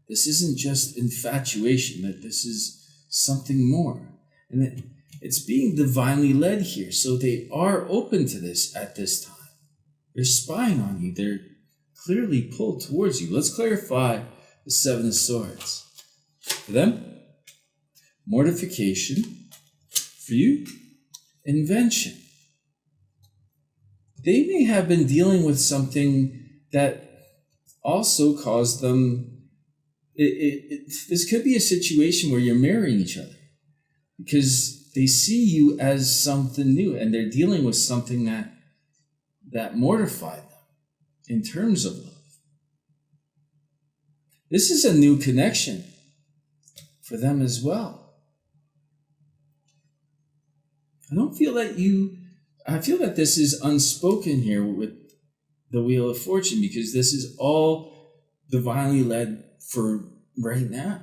This isn't just infatuation, that this is something more. And it's being divinely led here. So they are open to this at this time. They're spying on you. They're clearly pulled towards you. Let's clarify the Seven of Swords. For them, mortification. For you, invention. They may have been dealing with something that also caused them. This could be a situation where you're marrying each other because they see you as something new, and they're dealing with something that mortified them in terms of love. This is a new connection for them as well. I feel that this is unspoken here with the Wheel of Fortune, because this is all divinely led for right now.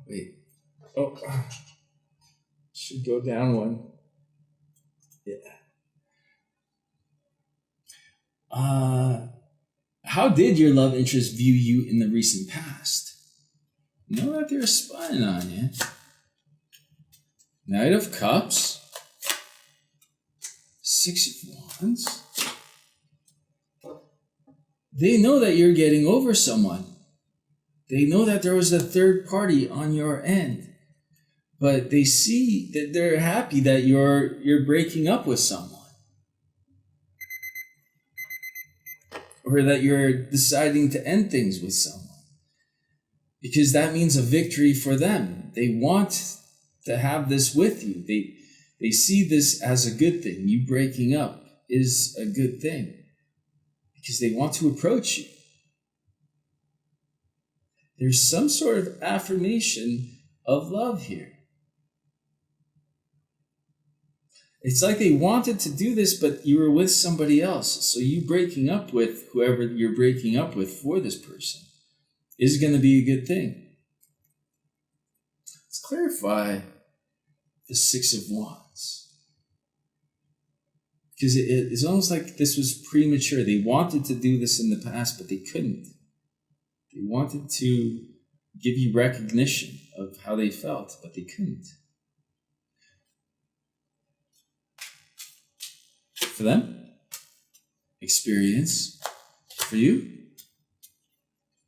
Wait. Oh, should go down one. Yeah. How did your love interest view you in the recent past? You know that they're spying on you. Knight of Cups. Six of Wands. They know that you're getting over someone. They know that there was a third party on your end. But they see that they're happy that you're breaking up with someone. Or that you're deciding to end things with someone. Because that means a victory for them. They want to have this with you. They see this as a good thing. You breaking up is a good thing. Because they want to approach you. There's some sort of affirmation of love here. It's like they wanted to do this, but you were with somebody else. So you breaking up with whoever you're breaking up with for this person is going to be a good thing. Let's clarify the Six of Wands. Because it's almost like this was premature. They wanted to do this in the past, but they couldn't. They wanted to give you recognition of how they felt, but they couldn't. for them. Experience for you.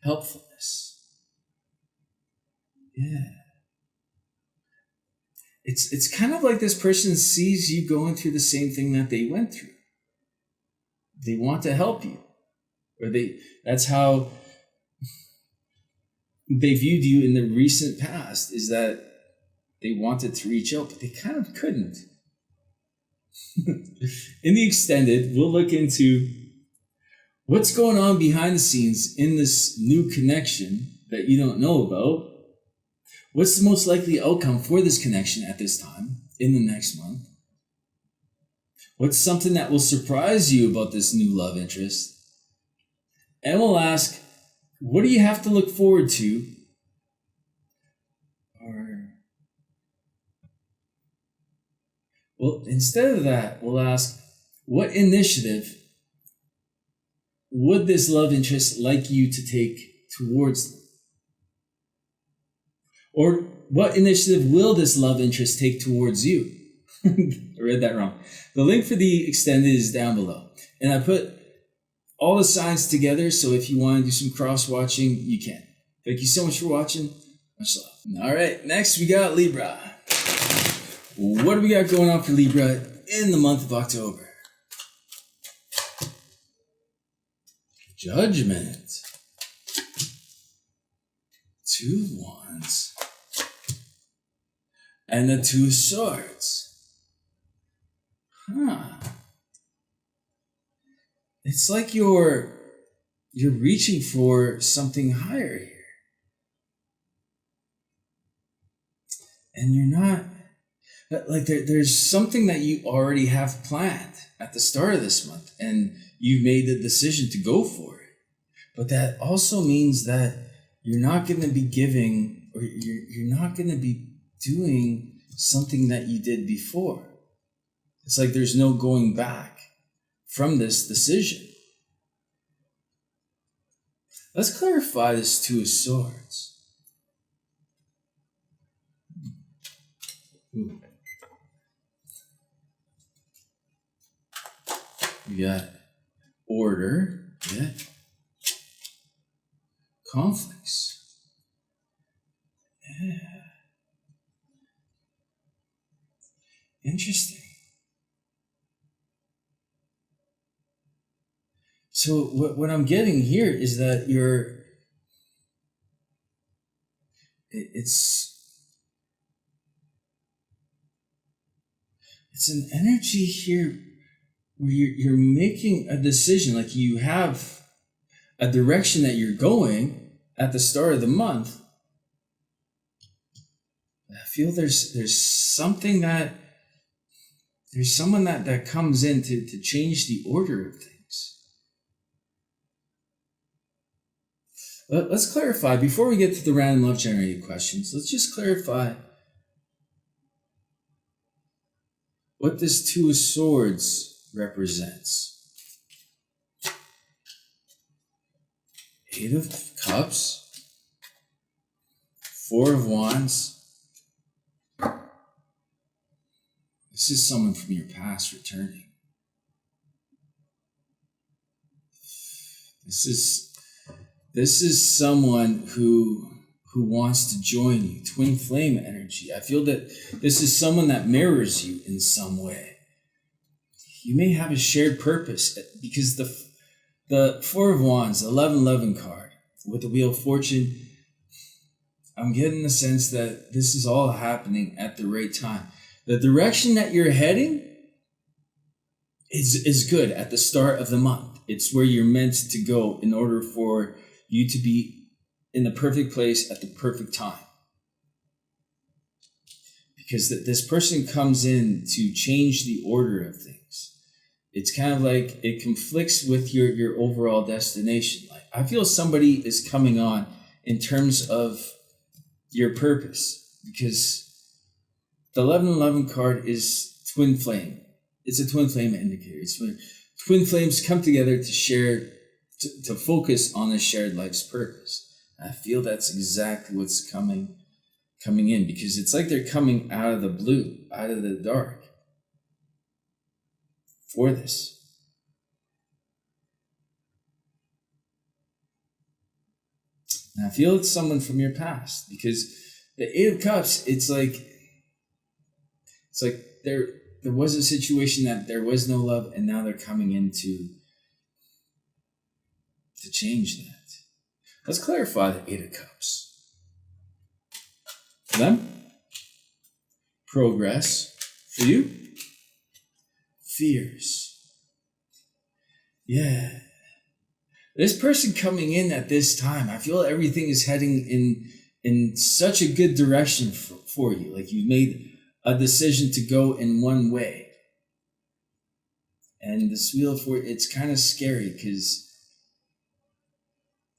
Helpfulness. Yeah. It's kind of like this person sees you going through the same thing that they went through. They want to help you. Or that's how they viewed you in the recent past, is that they wanted to reach out, but they kind of couldn't. In the extended, we'll look into what's going on behind the scenes in this new connection that you don't know about. What's the most likely outcome for this connection at this time in the next month? What's something that will surprise you about this new love interest? And we'll ask, what do you have to look forward to? Well, instead of that, we'll ask, what initiative would this love interest like you to take towards them? Or what initiative will this love interest take towards you? I read that wrong. The link for the extended is down below. And I put all the signs together, so if you want to do some cross-watching, you can. Thank you so much for watching. Much love. All right, next we got Libra. What do we got going on for Libra in the month of October? Judgment. 2 of Wands. And the 2 of Swords. It's like you're reaching for something higher here. And you're not, like there's something that you already have planned at the start of this month, and you made the decision to go for it. But that also means that you're not going to be giving, or you're not going to be doing something that you did before. It's like there's no going back from this decision. Let's clarify this 2 of Swords. Ooh. We got order, yeah. Conflicts. Yeah. Interesting. So what I'm getting here is that it's an energy here where you're making a decision, like you have a direction that you're going at the start of the month. I feel there's something that there's someone that comes in to change the order of things. Let's clarify, before we get to the random love generated questions, let's just clarify what this 2 of Swords represents. 8 of Cups, 4 of Wands. This is someone from your past returning. This is someone who wants to join you. Twin flame energy. I feel that this is someone that mirrors you in some way. You may have a shared purpose, because the 4 of Wands, the 11-11 card with the Wheel of Fortune, I'm getting the sense that this is all happening at the right time. The direction that you're heading is good at the start of the month. It's where you're meant to go in order for you to be in the perfect place at the perfect time. Because this person comes in to change the order of things. It's kind of like it conflicts with your overall destination. Like, I feel somebody is coming on in terms of your purpose, because the 11-11 card is twin flame. It's a twin flame indicator. It's when twin flames come together to share, to focus on a shared life's purpose. I feel that's exactly what's coming in, because it's like they're coming out of the blue, out of the dark. for this. And I feel it's someone from your past, because the Eight of Cups, it's like there was a situation that there was no love, and now they're coming in to change that. Let's clarify the Eight of Cups. For them, progress. For you, fears. Yeah. This person coming in at this time, I feel everything is heading in such a good direction for you. Like you've made a decision to go in one way. And this Wheel of Fortune, it's kind of scary because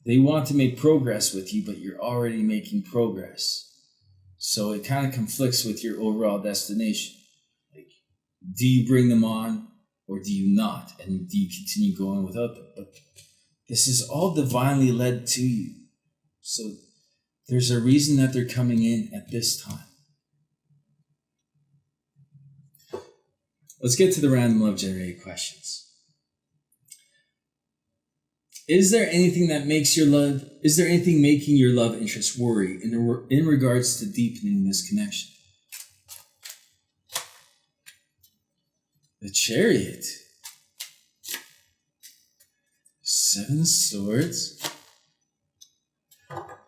they want to make progress with you, but you're already making progress. So it kind of conflicts with your overall destination. Like, do you bring them on or do you not? And do you continue going without them? But this is all divinely led to you. So there's a reason that they're coming in at this time. Let's get to the random love generated questions. Is there anything making your love interest worry in regards to deepening this connection? The Chariot. Seven of Swords.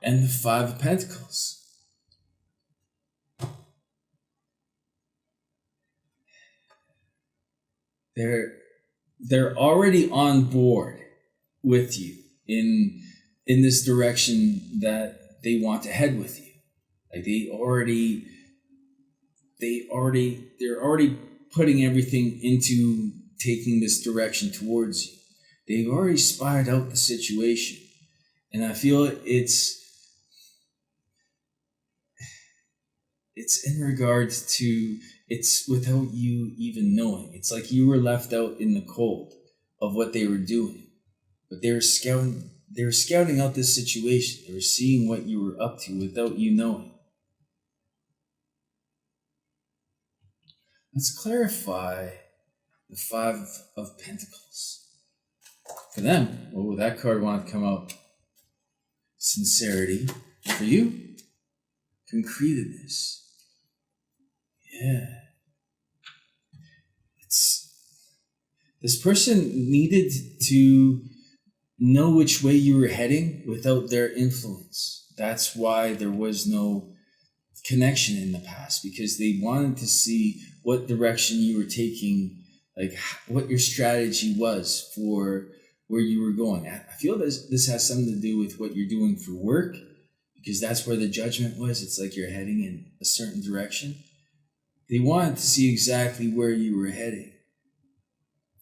And the Five of Pentacles. They're already on board with you in this direction that they want to head with you. Like they're already putting everything into taking this direction towards you. They've already spied out the situation. And I feel it's in regards to, it's without you even knowing. It's like you were left out in the cold of what they were doing. But they were scouting out this situation. They were seeing what you were up to without you knowing. Let's clarify the Five of Pentacles. For them, what would that card want to come out? Sincerity. For you, concretedness. Yeah. This person needed to know which way you were heading without their influence. That's why there was no connection in the past, because they wanted to see what direction you were taking, like what your strategy was for where you were going. I feel this has something to do with what you're doing for work, because that's where the judgment was. It's like you're heading in a certain direction. They wanted to see exactly where you were heading.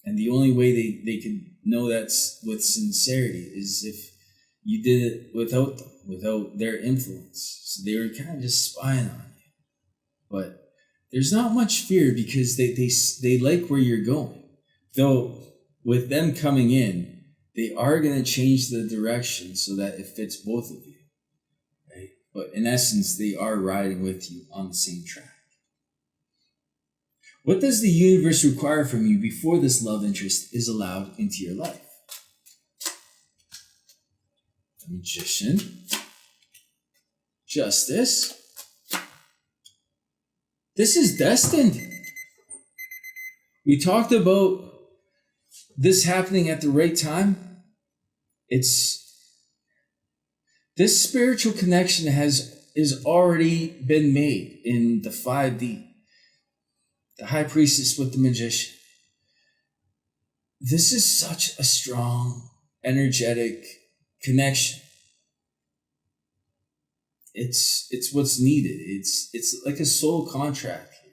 And the only way they could know that's with sincerity is if you did it without them, without their influence. So they were kind of just spying on you. But there's not much fear because they like where you're going. Though with them coming in, they are going to change the direction so that it fits both of you. Right? But in essence, they are riding with you on the same track. What does the universe require from you before this love interest is allowed into your life? The Magician. Justice. This is destined. We talked about this happening at the right time. This spiritual connection is already been made in the 5D. The High Priestess with the Magician. This is such a strong, energetic connection. It's what's needed. It's like a soul contract here.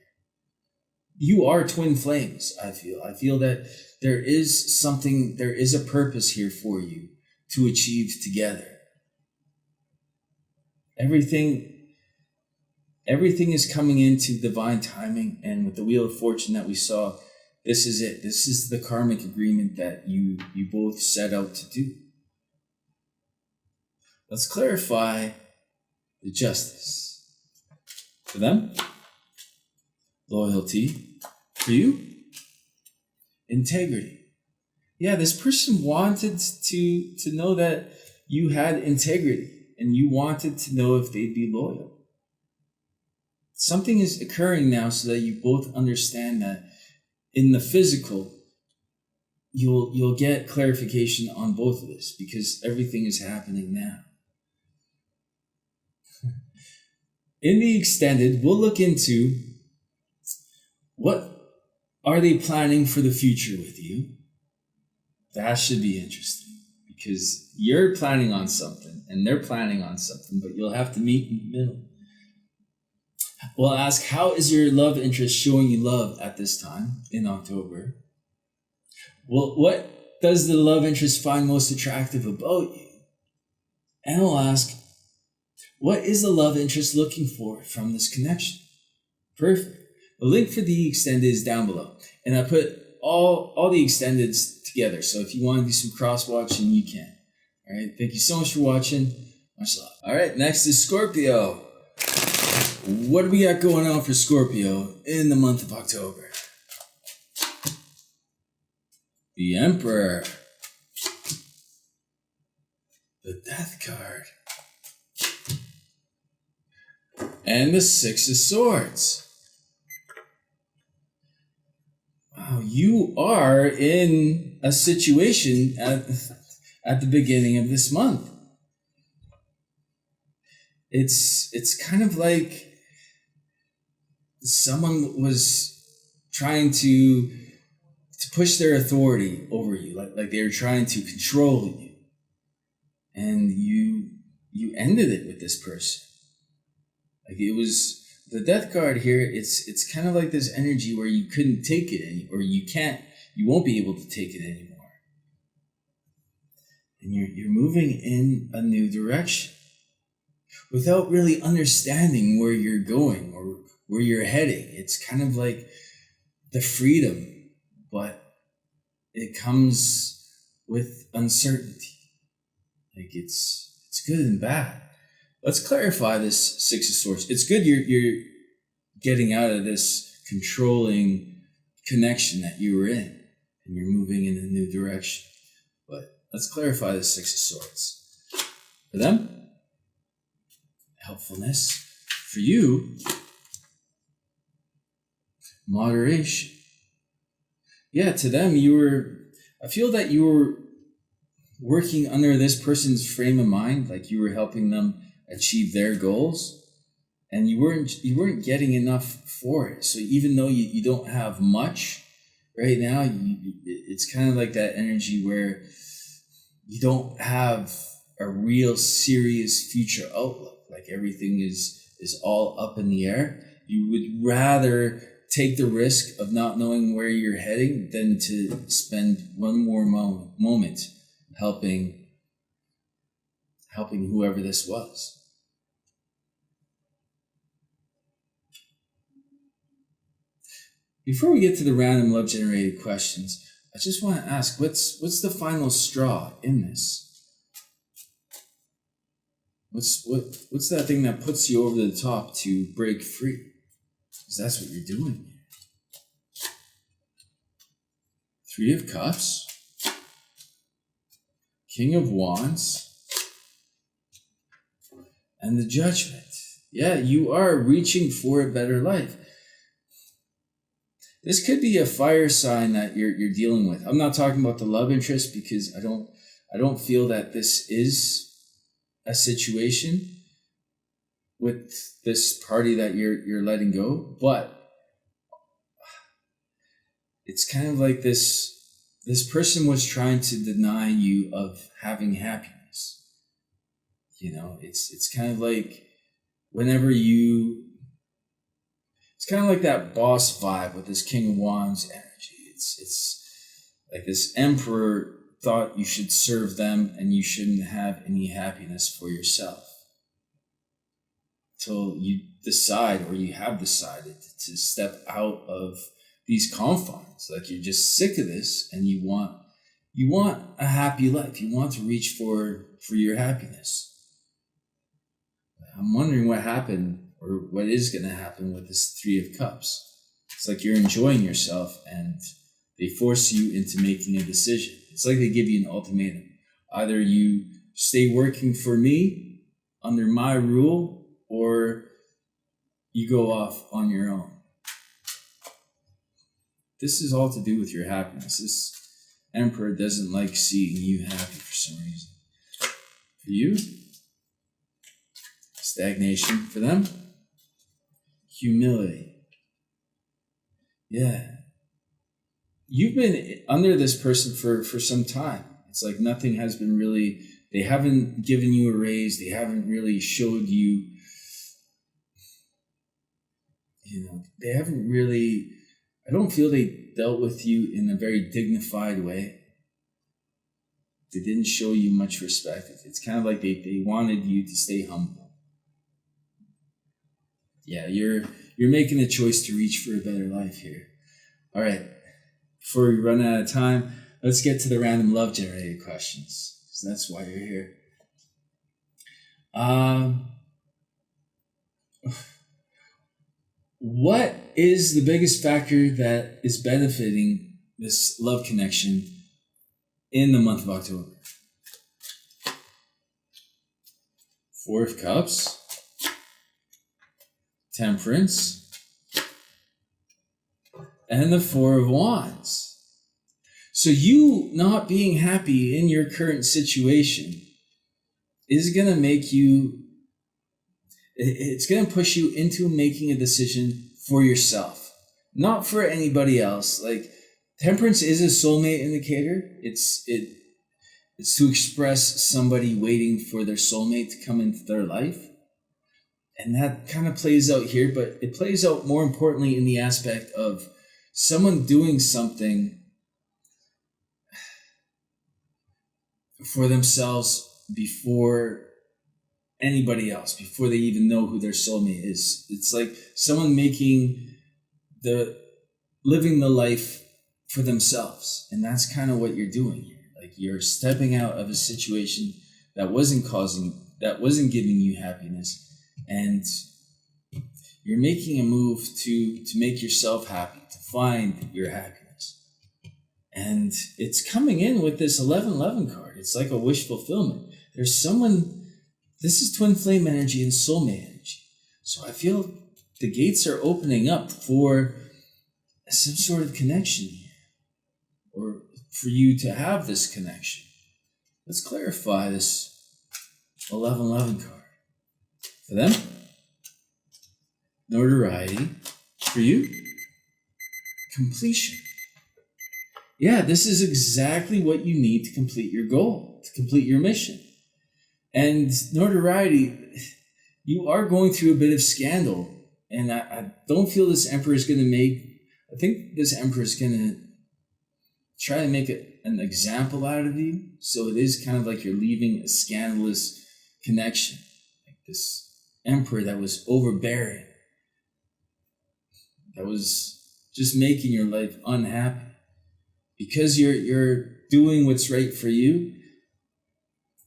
You are twin flames, I feel. I feel that there is a purpose here for you to achieve together. Everything is coming into divine timing, and with the Wheel of Fortune that we saw, this is it. This is the karmic agreement that you both set out to do. Let's clarify the Justice. For them, loyalty. For you, integrity. Yeah, this person wanted to know that you had integrity, and you wanted to know if they'd be loyal. Something is occurring now so that you both understand that in the physical, you'll get clarification on both of this, because everything is happening now. In the extended, we'll look into what are they planning for the future with you. That should be interesting, because you're planning on something and they're planning on something, but you'll have to meet in the middle. We'll ask, how is your love interest showing you love at this time in October? Well, what does the love interest find most attractive about you? And we'll ask, what is the love interest looking for from this connection? Perfect. The link for the extended is down below. And I put all the extendeds together. So if you want to do some cross-watching, you can. All right. Thank you so much for watching. Much love. All right. Next is Scorpio. What do we got going on for Scorpio in the month of October? The Emperor. The Death card. And the Six of Swords. Wow, you are in a situation at the beginning of this month. It's kind of like someone was trying to push their authority over you, like they were trying to control you, and you ended it with this person. Like, it was the Death card here. It's kind of like this energy where you couldn't take it or you won't be able to take it anymore, and you're moving in a new direction without really understanding where you're going or where you're heading. It's kind of like the freedom, but it comes with uncertainty. Like, it's good and bad. Let's clarify this Six of Swords. It's good you're getting out of this controlling connection that you were in, and you're moving in a new direction. But let's clarify the Six of Swords. For them, helpfulness. For you, moderation. Yeah, to them, I feel that you were working under this person's frame of mind, like you were helping them achieve their goals, and you weren't getting enough for it. So even though you don't have much right now, it's kind of like that energy where you don't have a real serious future outlook. Like, everything is all up in the air. You would rather take the risk of not knowing where you're heading than to spend one more moment helping whoever this was. Before we get to the random love generated questions, I just want to ask, what's the final straw in this? What's that thing that puts you over the top to break free? Because that's what you're doing here. Three of Cups, King of Wands, and the Judgment. Yeah, you are reaching for a better life. This could be a fire sign that you're dealing with. I'm not talking about the love interest, because I don't feel that this is a situation with this party that you're letting go, but it's kind of like this person was trying to deny you of having happiness. You know, it's kind of like it's kind of like that boss vibe with this King of Wands energy. It's like this Emperor thought you should serve them and you shouldn't have any happiness for yourself. Till you decide, or you have decided, to step out of these confines. Like, you're just sick of this, and you want a happy life. You want to reach for your happiness. I'm wondering what happened, or what is going to happen with this Three of Cups. It's like you're enjoying yourself, and They force you into making a decision. It's like they give you an ultimatum. Either you stay working for me under my rule, or you go off on your own. This is all to do with your happiness. This Emperor doesn't like seeing you happy for some reason. For you, stagnation. For them, humility. Yeah. You've been under this person for some time. It's like nothing has been really, they haven't given you a raise. They haven't really showed you, they haven't really, I don't feel they dealt with you in a very dignified way. They didn't show you much respect. It's kind of like they wanted you to stay humble. Yeah, you're making a choice to reach for a better life here. All right, before we run out of time, let's get to the random love generated questions, because that's why you're here. What is the biggest factor that is benefiting this love connection in the month of October? Four of Cups, Temperance, and the Four of Wands. So you not being happy in your current situation is going to make you, it's going to push you into making a decision for yourself, not for anybody else. Like, Temperance is a soulmate indicator. It's to express somebody waiting for their soulmate to come into their life. And that kind of plays out here, but it plays out more importantly in the aspect of someone doing something for themselves before anybody else, before they even know who their soulmate is. It's like someone living the life for themselves. And that's kind of what you're doing here. Like, you're stepping out of a situation that wasn't giving you happiness, and you're making a move to make yourself happy, to find your happiness. And it's coming in with this 11-11 card. It's like a wish fulfillment. There's someone, this is twin flame energy and soulmate energy. So I feel the gates are opening up for some sort of connection here, or for you to have this connection. Let's clarify this 11-11 card. For them, notoriety. For you, completion. Yeah, this is exactly what you need to complete your goal, to complete your mission. And notoriety, you are going through a bit of scandal. And I don't feel this Emperor is going to I think this Emperor is going to try to make an example out of you. So it is kind of like you're leaving a scandalous connection. Like this Emperor that was overbearing, that was just making your life unhappy. Because you're doing what's right for you,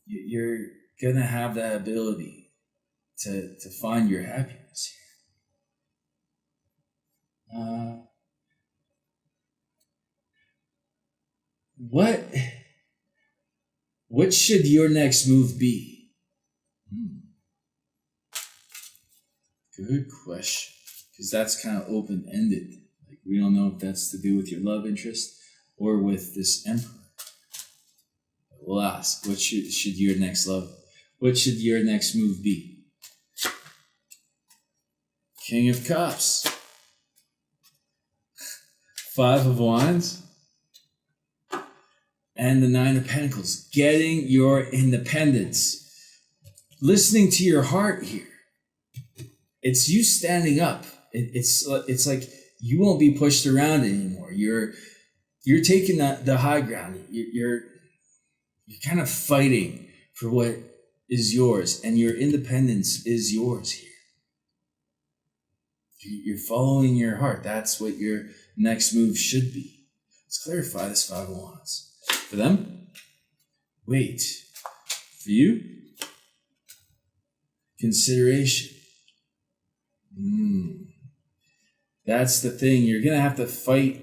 you're going to have that ability to find your happiness here. What should your next move be? Good question. Because that's kind of open-ended. Like, we don't know if that's to do with your love interest or with this Emperor. We'll ask, what should your next move be? King of Cups. Five of Wands. And the Nine of Pentacles. Getting your independence. Listening to your heart here. It's you standing up. It's like you won't be pushed around anymore. You're taking the high ground. You're kind of fighting for what is yours, and your independence is yours here. You're following your heart. That's what your next move should be. Let's clarify this Five of Wands. For them, Waite. For you, consideration. That's the thing. You're going to have to fight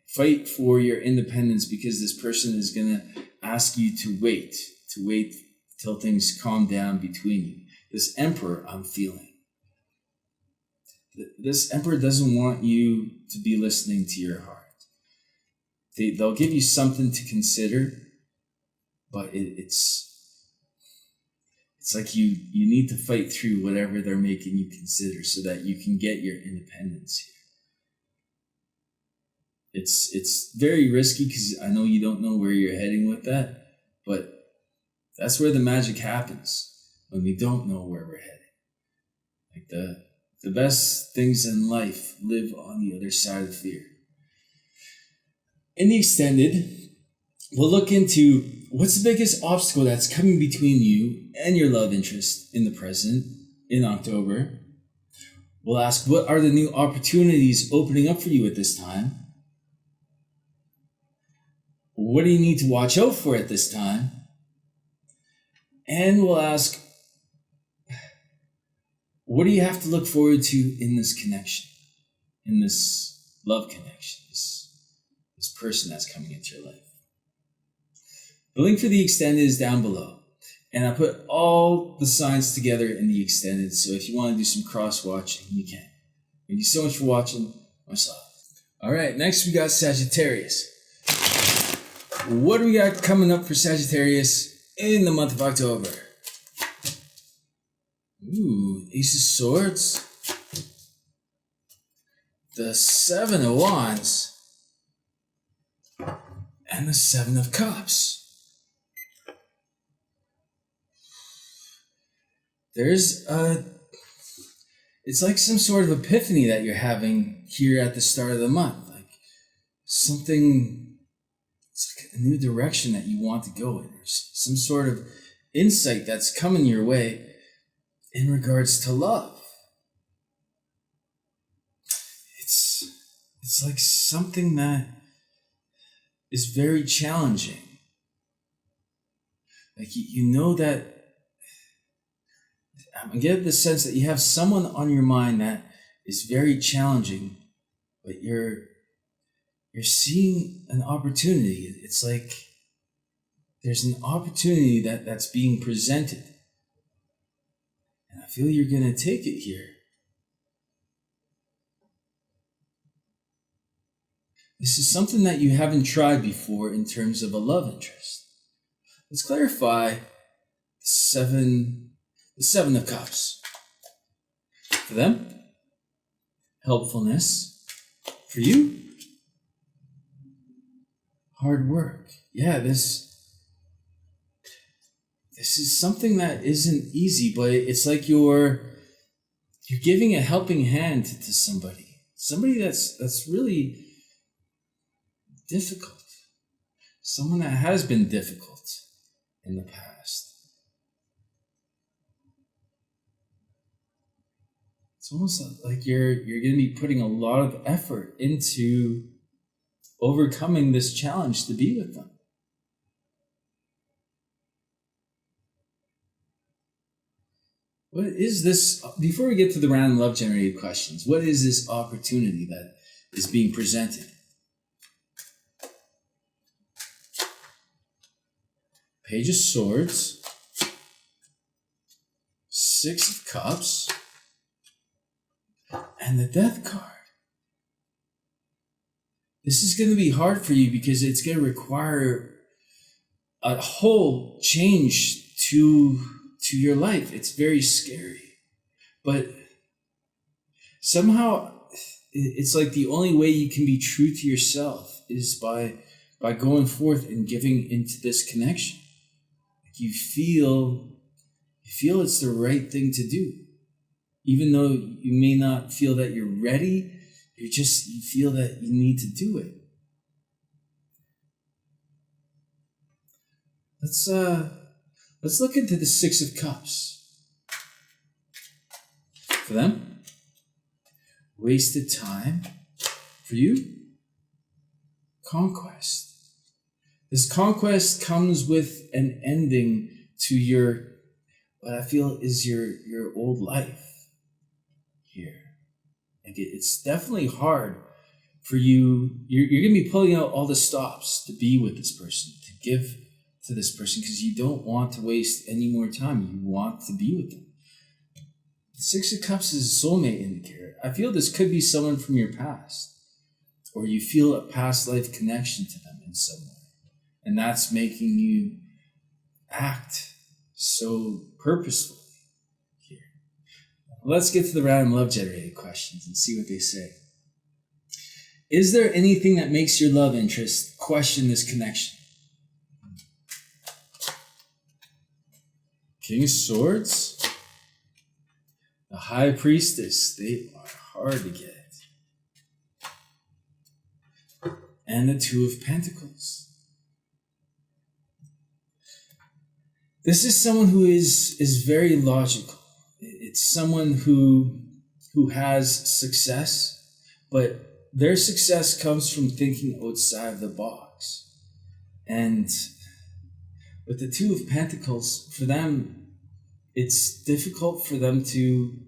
fight for your independence, because this person is going to ask you to wait till things calm down between you. This Emperor I'm feeling. This Emperor doesn't want you to be listening to your heart. They'll give you something to consider, but it's like you need to fight through whatever they're making you consider so that you can get your independence here. It's very risky because I know you don't know where you're heading with that, but that's where the magic happens, when we don't know where we're heading. Like the best things in life live on the other side of fear. In the extended, we'll look into what's the biggest obstacle that's coming between you and your love interest in the present, in October. We'll ask, what are the new opportunities opening up for you at this time? What do you need to watch out for at this time? And we'll ask, what do you have to look forward to in this connection, in this love connection, this person that's coming into your life? The link for the extended is down below. And I put all the signs together in the extended, so if you want to do some cross-watching, you can. Thank you so much for watching. Much love. All right, next we got Sagittarius. What do we got coming up for Sagittarius in the month of October? Ooh, Ace of Swords. The Seven of Wands. And the Seven of Cups. It's like some sort of epiphany that you're having here at the start of the month. Like something, it's like a new direction that you want to go in. Or some sort of insight that's coming your way in regards to love. It's like something that is very challenging. Like you know that, I get the sense that you have someone on your mind that is very challenging, but you're seeing an opportunity. It's like there's an opportunity that's being presented. And I feel you're going to take it here. This is something that you haven't tried before in terms of a love interest. Let's clarify the Seven of Cups. For them, helpfulness. For you, hard work. Yeah, this is something that isn't easy, but it's like you're giving a helping hand to somebody that's really difficult, someone that has been difficult in the past. It's almost like you're going to be putting a lot of effort into overcoming this challenge to be with them. What is this, before we get to the random love generated questions, what is this opportunity that is being presented? Page of Swords, Six of Cups, and the Death card. This is going to be hard for you because it's going to require a whole change to your life. It's very scary. But somehow it's like the only way you can be true to yourself is by going forth and giving into this connection. You feel it's the right thing to do. Even though you may not feel that you're ready, you feel that you need to do it. Let's look into the Six of Cups. For them, wasted time. For you, conquest. This conquest comes with an ending to what I feel is your old life here. Like it's definitely hard for you, you're going to be pulling out all the stops to be with this person, to give to this person, because you don't want to waste any more time. You want to be with them. The Six of Cups is a soulmate indicator. I feel this could be someone from your past, or you feel a past life connection to them in some way. And that's making you act so purposefully here. Let's get to the random love generated questions and see what they say. Is there anything that makes your love interest question this connection? King of Swords. The High Priestess. They are hard to get. And the Two of Pentacles. This is someone who is very logical. It's someone who has success, but their success comes from thinking outside of the box. And with the Two of Pentacles, for them, it's difficult for them to...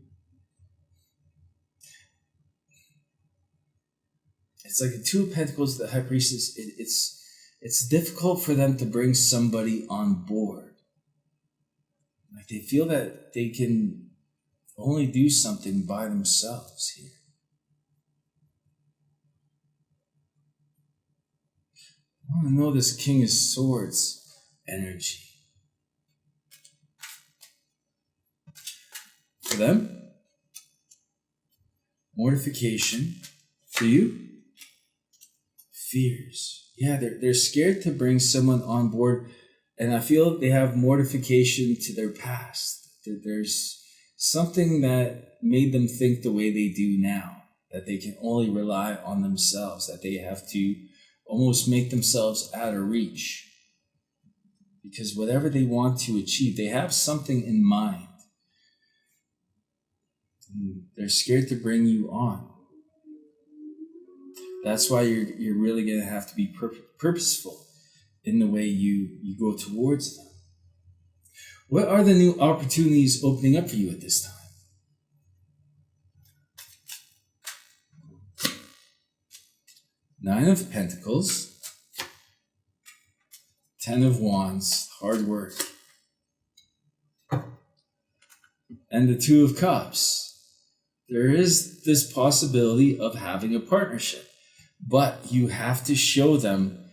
It's like the Two of Pentacles, the High Priestess, it's difficult for them to bring somebody on board. Like they feel that they can only do something by themselves here. I want to know this King of Swords energy. For them, mortification. For you, fears. Yeah, they're scared to bring someone on board, and I feel they have mortification to their past. There's something that made them think the way they do now, that they can only rely on themselves, that they have to almost make themselves out of reach. Because whatever they want to achieve, they have something in mind. And they're scared to bring you on. That's why you're really going to have to be purposeful in the way you go towards them. What are the new opportunities opening up for you at this time? Nine of Pentacles, Ten of Wands, hard work, and the Two of Cups. There is this possibility of having a partnership, but you have to show them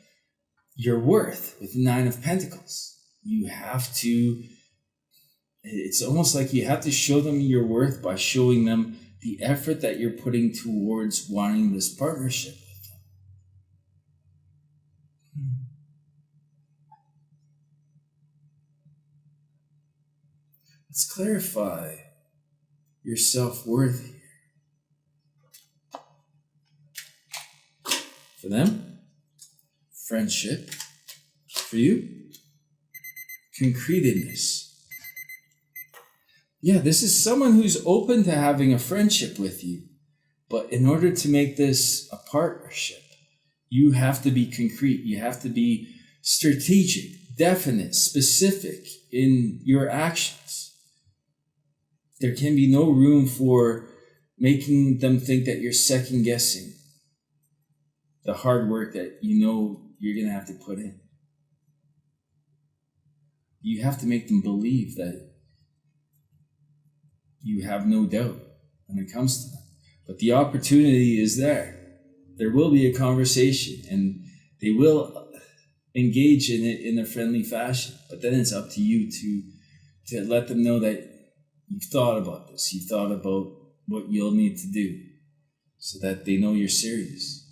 your worth with the Nine of Pentacles. You have to, it's almost like you have to show them your worth by showing them the effort that you're putting towards wanting this partnership. Let's clarify your self-worth here. For them, friendship. For you, concreteness. Yeah, this is someone who's open to having a friendship with you. But in order to make this a partnership, you have to be concrete. You have to be strategic, definite, specific in your actions. There can be no room for making them think that you're second guessing the hard work that you know you're going to have to put in. You have to make them believe that you have no doubt when it comes to them. But the opportunity is there. There will be a conversation and they will engage in it in a friendly fashion. But then it's up to you to let them know that you've thought about this. You've thought about what you'll need to do so that they know you're serious.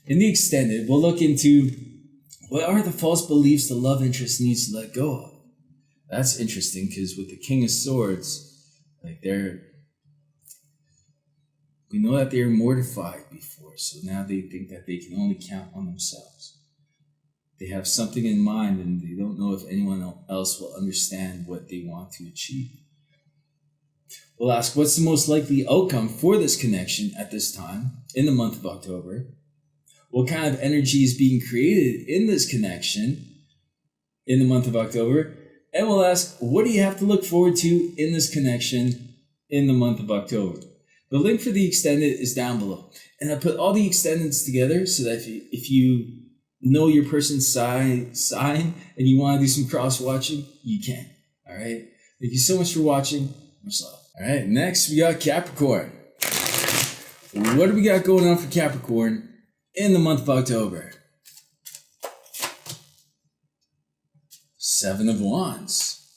In the extended, we'll look into what are the false beliefs the love interest needs to let go of. That's interesting because with the King of Swords, like we know that they were mortified before, so now they think that they can only count on themselves. They have something in mind and they don't know if anyone else will understand what they want to achieve. We'll ask, what's the most likely outcome for this connection at this time in the month of October? What kind of energy is being created in this connection in the month of October? And we'll ask, what do you have to look forward to in this connection in the month of October? The link for the extended is down below. And I put all the extendeds together so that if you know your person's sign and you want to do some cross watching, you can. All right. Thank you so much for watching. Much love. All right. Next, we got Capricorn. What do we got going on for Capricorn in the month of October? Seven of Wands,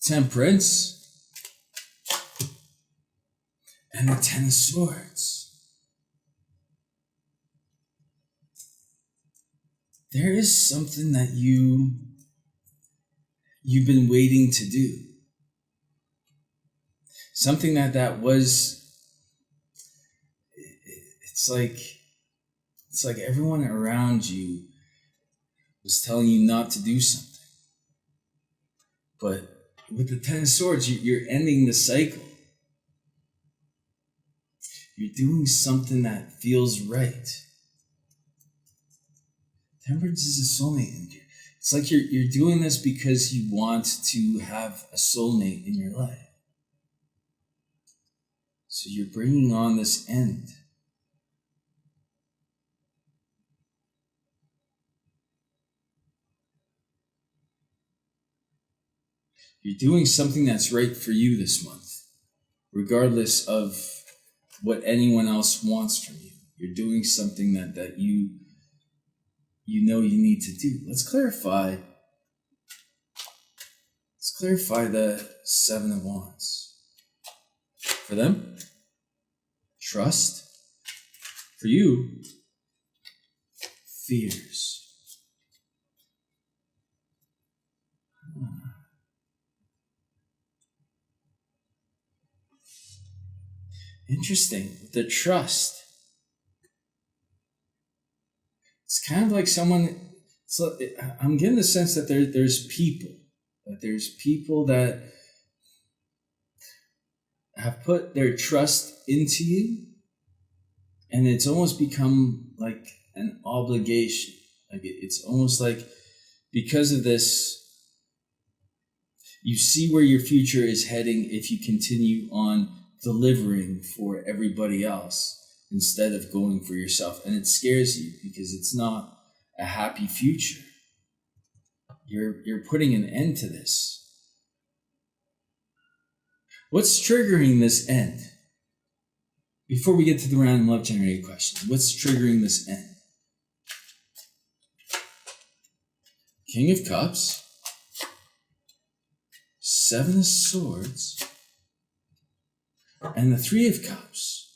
Temperance, and the Ten of Swords. There is something that you've been waiting to do. Something that was, it's like everyone around you was telling you not to do something. But with the Ten of Swords, you're ending the cycle. You're doing something that feels right. Temperance is a soulmate. It's like you're doing this because you want to have a soulmate in your life. So you're bringing on this end. You're doing something that's right for you this month, regardless of what anyone else wants from you. You're doing something that you know you need to do. Let's clarify the Seven of Wands. For them, trust. For you, fears. Interesting. The trust. It's kind of like someone. I'm getting the sense that there's people. That there's people that have put their trust into you, and it's almost become like an obligation. Like it's almost like because of this, you see where your future is heading if you continue on delivering for everybody else instead of going for yourself. And it scares you because it's not a happy future. You're putting an end to this. What's triggering this end? Before we get to the random love generated questions, what's triggering this end? King of Cups, Seven of Swords, and the Three of Cups.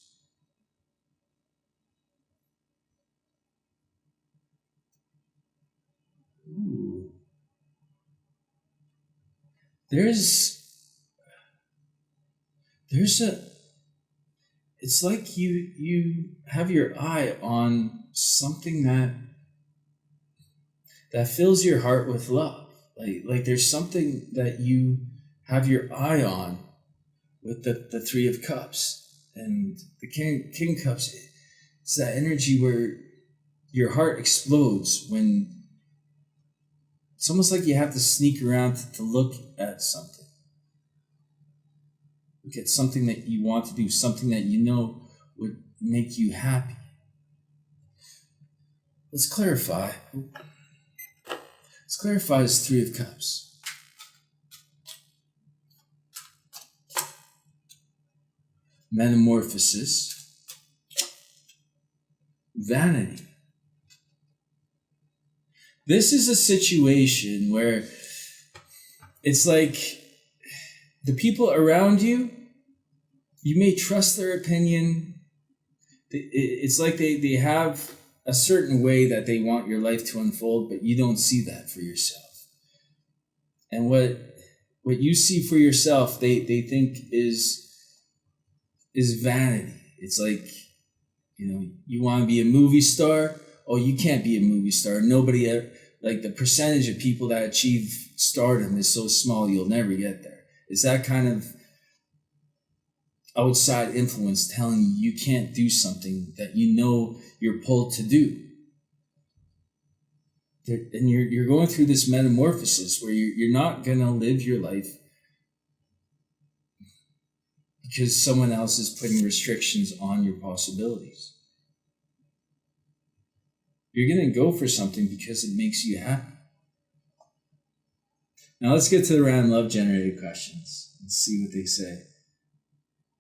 Ooh. There's it's like you have your eye on something that fills your heart with love. Like there's something that you have your eye on with the Three of Cups and the King of Cups. It's that energy where your heart explodes when it's almost like you have to sneak around to look at something. Look at something that you want to do, something that you know would make you happy. Let's clarify. Let's clarify this Three of Cups. Metamorphosis, vanity. This is a situation where it's like the people around you, you may trust their opinion. It's like they have a certain way that they want your life to unfold, but you don't see that for yourself. And what you see for yourself, they think is vanity. It's like, you want to be a movie star. Oh, you can't be a movie star. Nobody ever, like the percentage of people that achieve stardom is so small, you'll never get there. It's that kind of outside influence telling you can't do something that you know you're pulled to do. And you're going through this metamorphosis where you're not going to live your life because someone else is putting restrictions on your possibilities. You're going to go for something because it makes you happy. Now let's get to the random love generated questions and see what they say.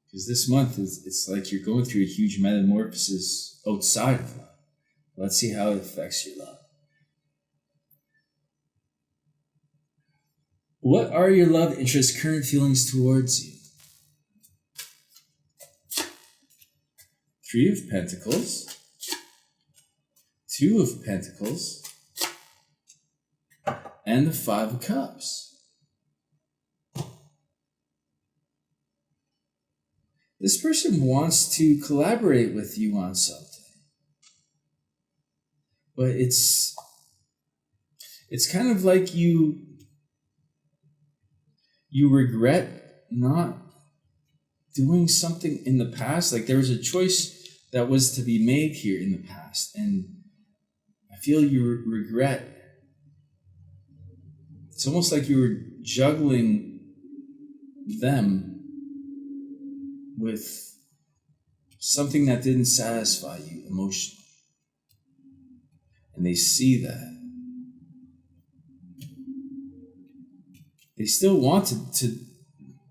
Because this month, it's like you're going through a huge metamorphosis outside of love. Let's see how it affects your love. What are your love interest's current feelings towards you? 3 of Pentacles, 2 of Pentacles, and the 5 of Cups. This person wants to collaborate with you on something. But it's kind of like you regret not doing something in the past. Like there was a choice that was to be made here in the past. And I feel you regret. It's almost like you were juggling them with something that didn't satisfy you emotionally. And they see that. They still want to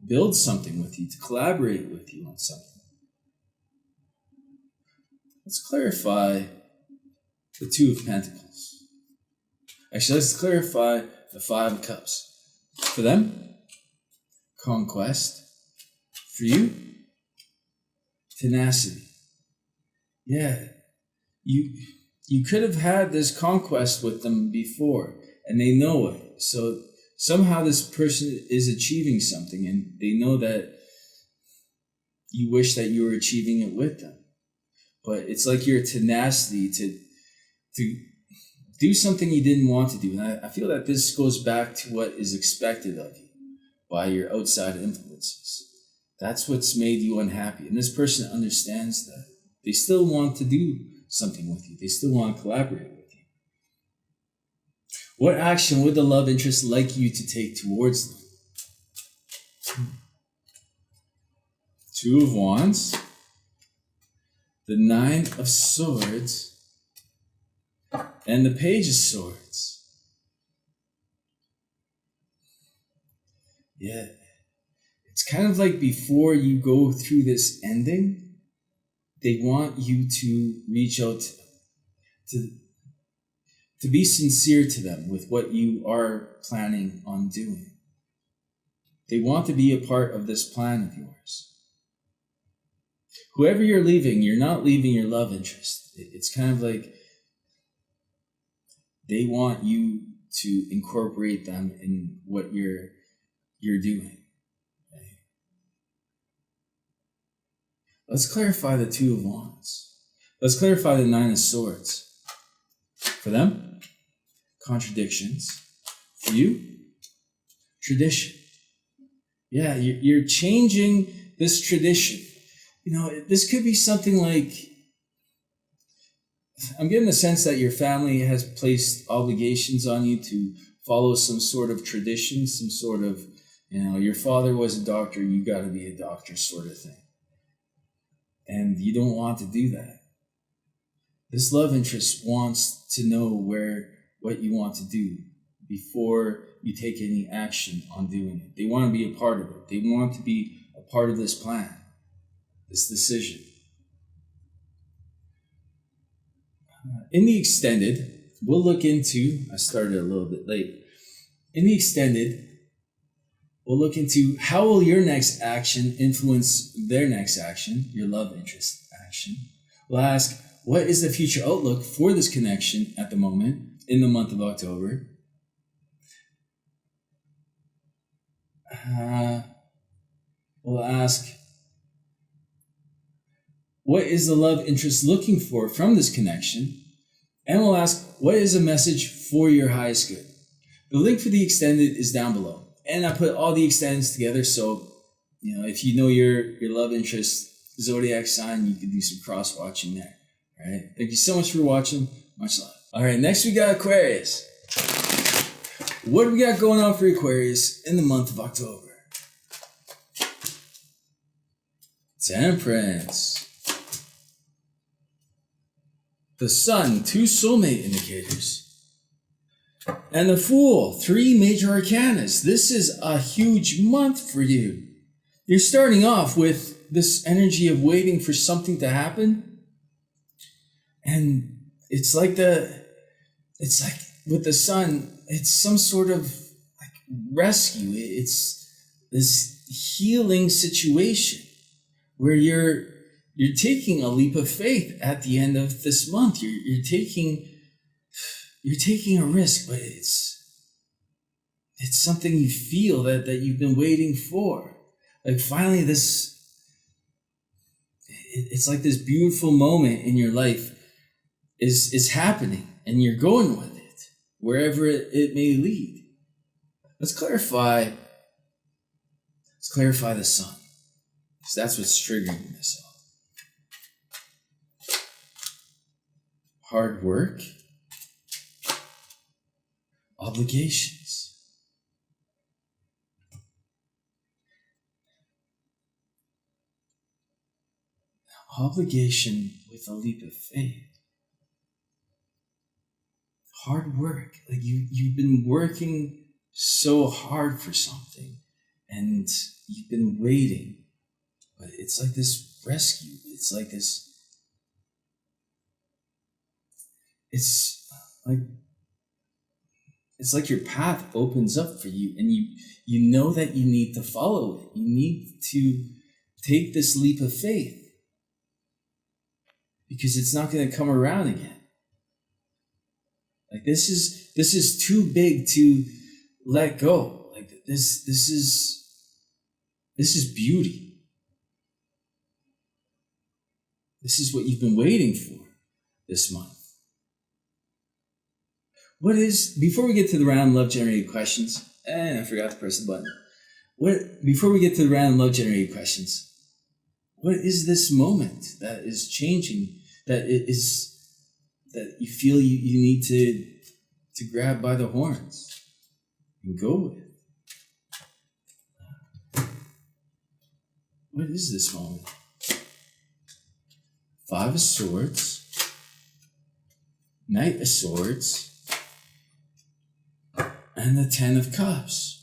build something with you, to collaborate with you on something. Let's clarify the 2 of Pentacles. Actually, let's clarify the 5 of Cups. For them, conquest. For you, tenacity. Yeah, you could have had this conquest with them before, and they know it. So somehow this person is achieving something, and they know that you wish that you were achieving it with them. But it's like your tenacity to do something you didn't want to do. And I feel that this goes back to what is expected of you by your outside influences. That's what's made you unhappy. And this person understands that. They still want to do something with you. They still want to collaborate with you. What action would the love interest like you to take towards them? 2 of Wands, the 9 of Swords, and the Page of Swords. Yeah. It's kind of like before you go through this ending, they want you to reach out to them, to be sincere to them with what you are planning on doing. They want to be a part of this plan of yours. Whoever you're leaving, you're not leaving your love interest. It's kind of like they want you to incorporate them in what you're doing. Okay? Let's clarify the 2 of Wands. Let's clarify the 9 of Swords. For them, contradictions. For you, tradition. Yeah, you're changing this tradition. You know, this could be something like, I'm getting the sense that your family has placed obligations on you to follow some sort of tradition, some sort of, your father was a doctor, you got to be a doctor sort of thing. And you don't want to do that. This love interest wants to know what you want to do before you take any action on doing it. They want to be a part of it. They want to be a part of this plan, this decision. In the extended, we'll look into, I started a little bit late. In the extended, we'll look into how will your next action influence their next action, your love interest action. We'll ask, what is the future outlook for this connection at the moment in the month of October? We'll ask, what is the love interest looking for from this connection? And we'll ask, what is a message for your highest good? The link for the extended is down below. And I put all the extends together, so if you know your love interest zodiac sign, you can do some cross-watching there. All right. Thank you so much for watching. Much love. All right. Next, we got Aquarius. What do we got going on for Aquarius in the month of October? Temperance. The Sun, 2 soulmate indicators. And the Fool, 3 major arcanas. This is a huge month for you. You're starting off with this energy of waiting for something to happen. And it's like with the Sun, it's some sort of like rescue. It's this healing situation where you're taking a leap of faith at the end of this month. You're taking a risk, but it's something you feel that you've been waiting for. Like finally it's like this beautiful moment in your life is happening and you're going with it, wherever it may lead. Let's clarify the Sun, because that's what's triggering this all. Hard work, obligations. Obligation with a leap of faith. Hard work. Like you've been working so hard for something and you've been waiting. But it's like this rescue. It's like this. It's like your path opens up for you and you know that you need to follow it. You need to take this leap of faith because it's not going to come around again. Like this is too big to let go. Like this is beauty. This is what you've been waiting for this month. Before we get to the random love generated questions, and I forgot to press the button. Before we get to the random love generated questions, what is this moment that is changing, that you feel you need to grab by the horns and go with? What is this moment? 5 of Swords, Knight of Swords, and the 10 of Cups.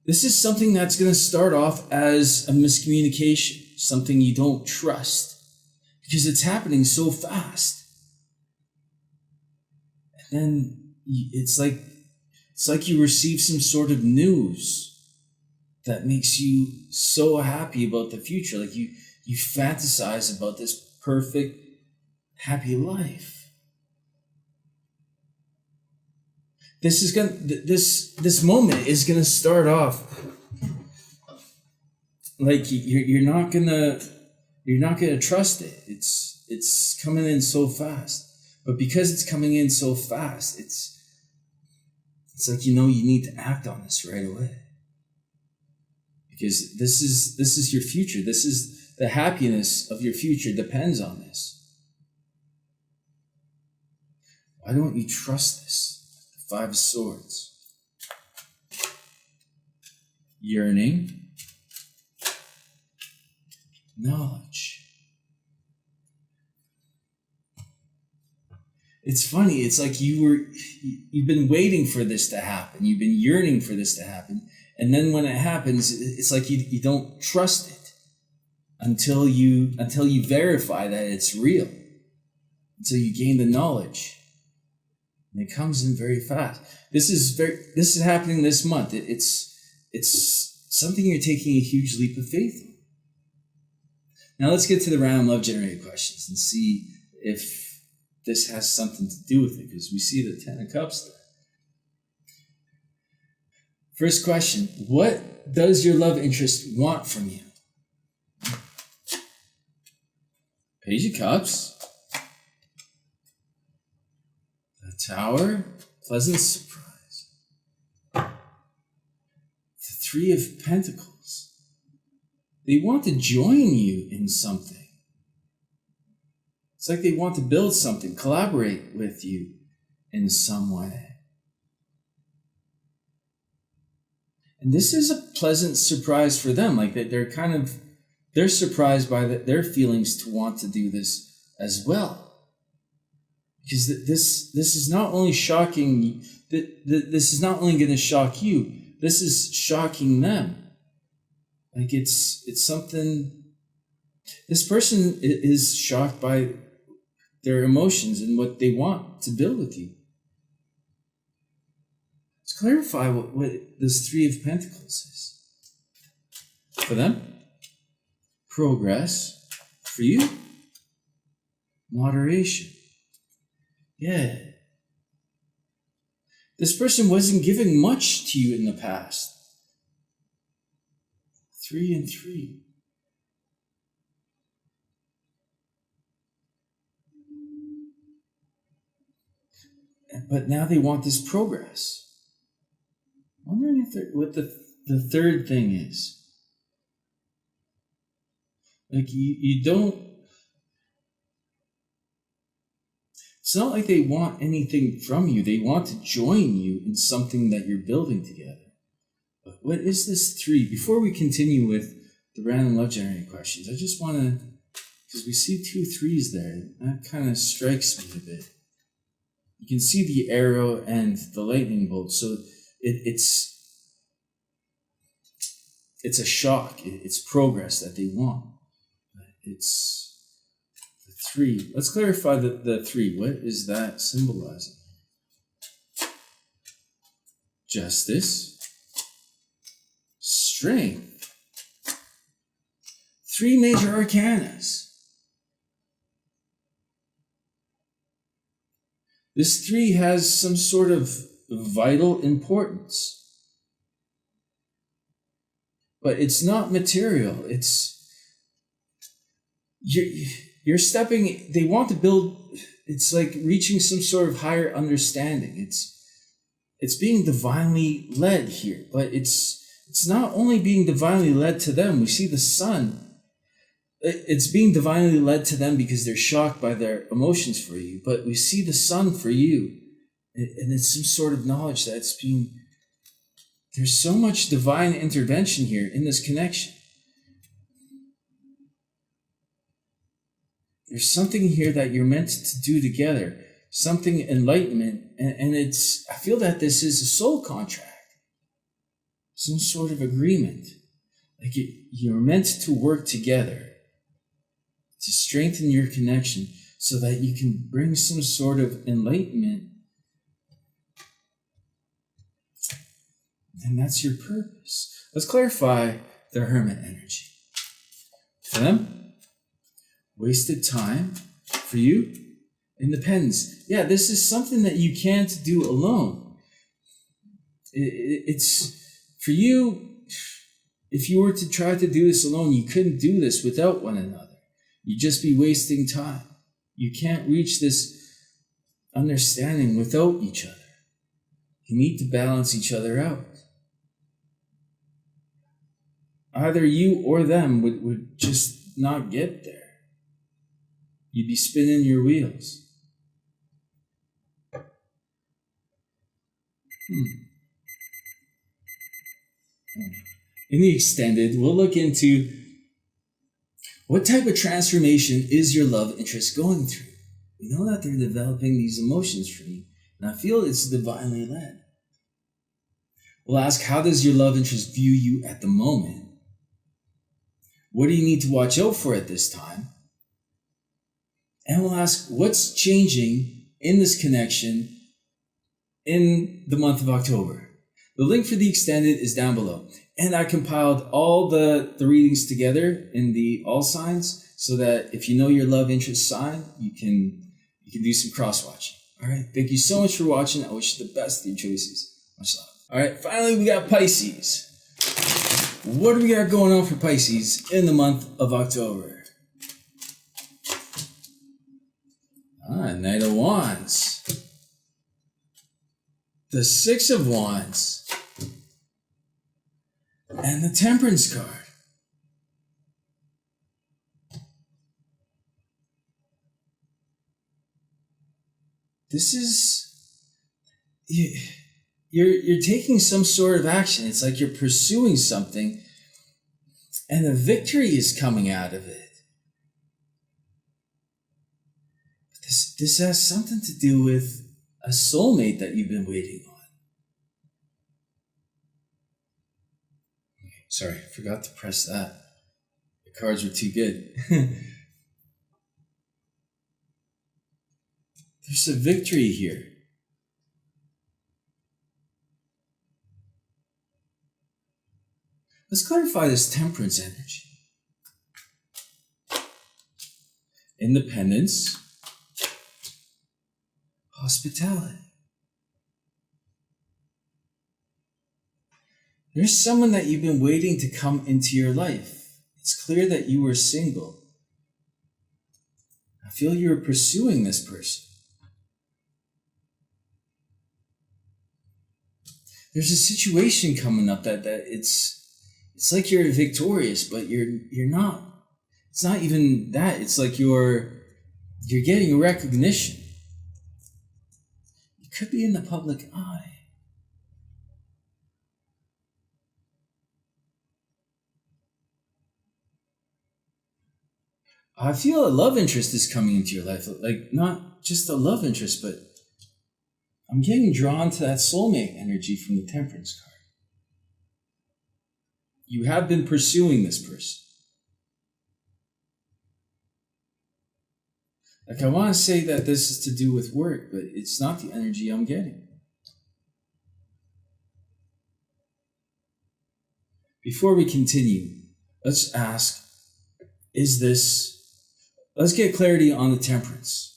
This is something that's going to start off as a miscommunication, something you don't trust, because it's happening so fast. And then it's like you receive some sort of news that makes you so happy about the future. Like you fantasize about this perfect, happy life. This moment is gonna start off like you're not gonna trust it. It's coming in so fast, but because it's coming in so fast, it's like you need to act on this right away, because this is your future. This is the happiness of your future depends on this. Why don't you trust this? 5 of Swords. Yearning. Knowledge. It's funny, it's like you've been waiting for this to happen. You've been yearning for this to happen. And then when it happens, it's like you don't trust it until you verify that it's real. Until you gain the knowledge. And it comes in very fast. This is happening this month. It's something you're taking a huge leap of faith in. Now let's get to the random love generated questions and see if this has something to do with it, because we see the 10 of Cups there. First question, what does your love interest want from you? Page of Cups. Tower, pleasant surprise. The 3 of Pentacles. They want to join you in something. It's like they want to build something, collaborate with you in some way. And this is a pleasant surprise for them. Like they're surprised by their feelings to want to do this as well. Because this is not only shocking, this is not only going to shock you, this is shocking them. Like it's something, this person is shocked by their emotions and what they want to build with you. Let's clarify what this Three of Pentacles is. For them, progress. For you, moderation. Yeah. This person wasn't giving much to you in the past. 3 and 3. But now they want this progress. I'm wondering what the third thing is. Like you don't, it's not like they want anything from you. They want to join you in something that you're building together. But what is this 3? Before we continue with the random love generating questions, I just want to, because we see 2 3s there, that kind of strikes me a bit. You can see the arrow and the lightning bolt, so it's a shock. It's progress that they want. It's the 3. Let's clarify the 3. What is that symbolizing? Justice, strength. 3 major arcanas. This 3 has some sort of vital importance. But it's not material. You're stepping, they want to build, it's like reaching some sort of higher understanding. It's being divinely led here, but it's not only being divinely led to them. We see the sun. It's being divinely led to them because they're shocked by their emotions for you, but we see the sun for you. And it's some sort of knowledge that there's so much divine intervention here in this connection. There's something here that you're meant to do together, something enlightenment, and I feel that this is a soul contract, some sort of agreement. Like you're meant to work together to strengthen your connection so that you can bring some sort of enlightenment. And that's your purpose. Let's clarify the Hermit energy. For them, wasted time. For you, independence. Yeah, this is something that you can't do alone. It's for you, if you were to try to do this alone, you couldn't do this without one another. You'd just be wasting time. You can't reach this understanding without each other. You need to balance each other out. Either you or them would just not get there. You'd be spinning your wheels. In the extended, we'll look into what type of transformation is your love interest going through. We know that they're developing these emotions for you, and I feel it's divinely led. We'll ask, how does your love interest view you at the moment? What do you need to watch out for at this time? And we'll ask, what's changing in this connection in the month of October? The link for the extended is down below. And I compiled all the readings together in the all signs so that if you know your love interest sign, you can do some cross-watching. All right. Thank you so much for watching. I wish you the best in your choices. Much love. All right. Finally, we got Pisces. What do we got going on for Pisces in the month of October? Knight of Wands. The Six of Wands. And the Temperance card. This is... you're taking some sort of action. It's like you're pursuing something, and a victory is coming out of it. This has something to do with a soulmate that you've been waiting on. Sorry, I forgot to press that. The cards were too good. There's a victory here. Let's clarify this temperance energy. Independence, hospitality. There's someone that you've been waiting to come into your life. It's clear that you were single. I feel you were pursuing this person. There's a situation coming up that it's like you're victorious, but you're not. It's not even that. It's like you're getting recognition. You could be in the public eye. I feel a love interest is coming into your life. Like, not just a love interest, but I'm getting drawn to that soulmate energy from the Temperance card. You have been pursuing this person. Like, I want to say that this is to do with work, but it's not the energy I'm getting. Before we continue, let's ask, let's get clarity on the Temperance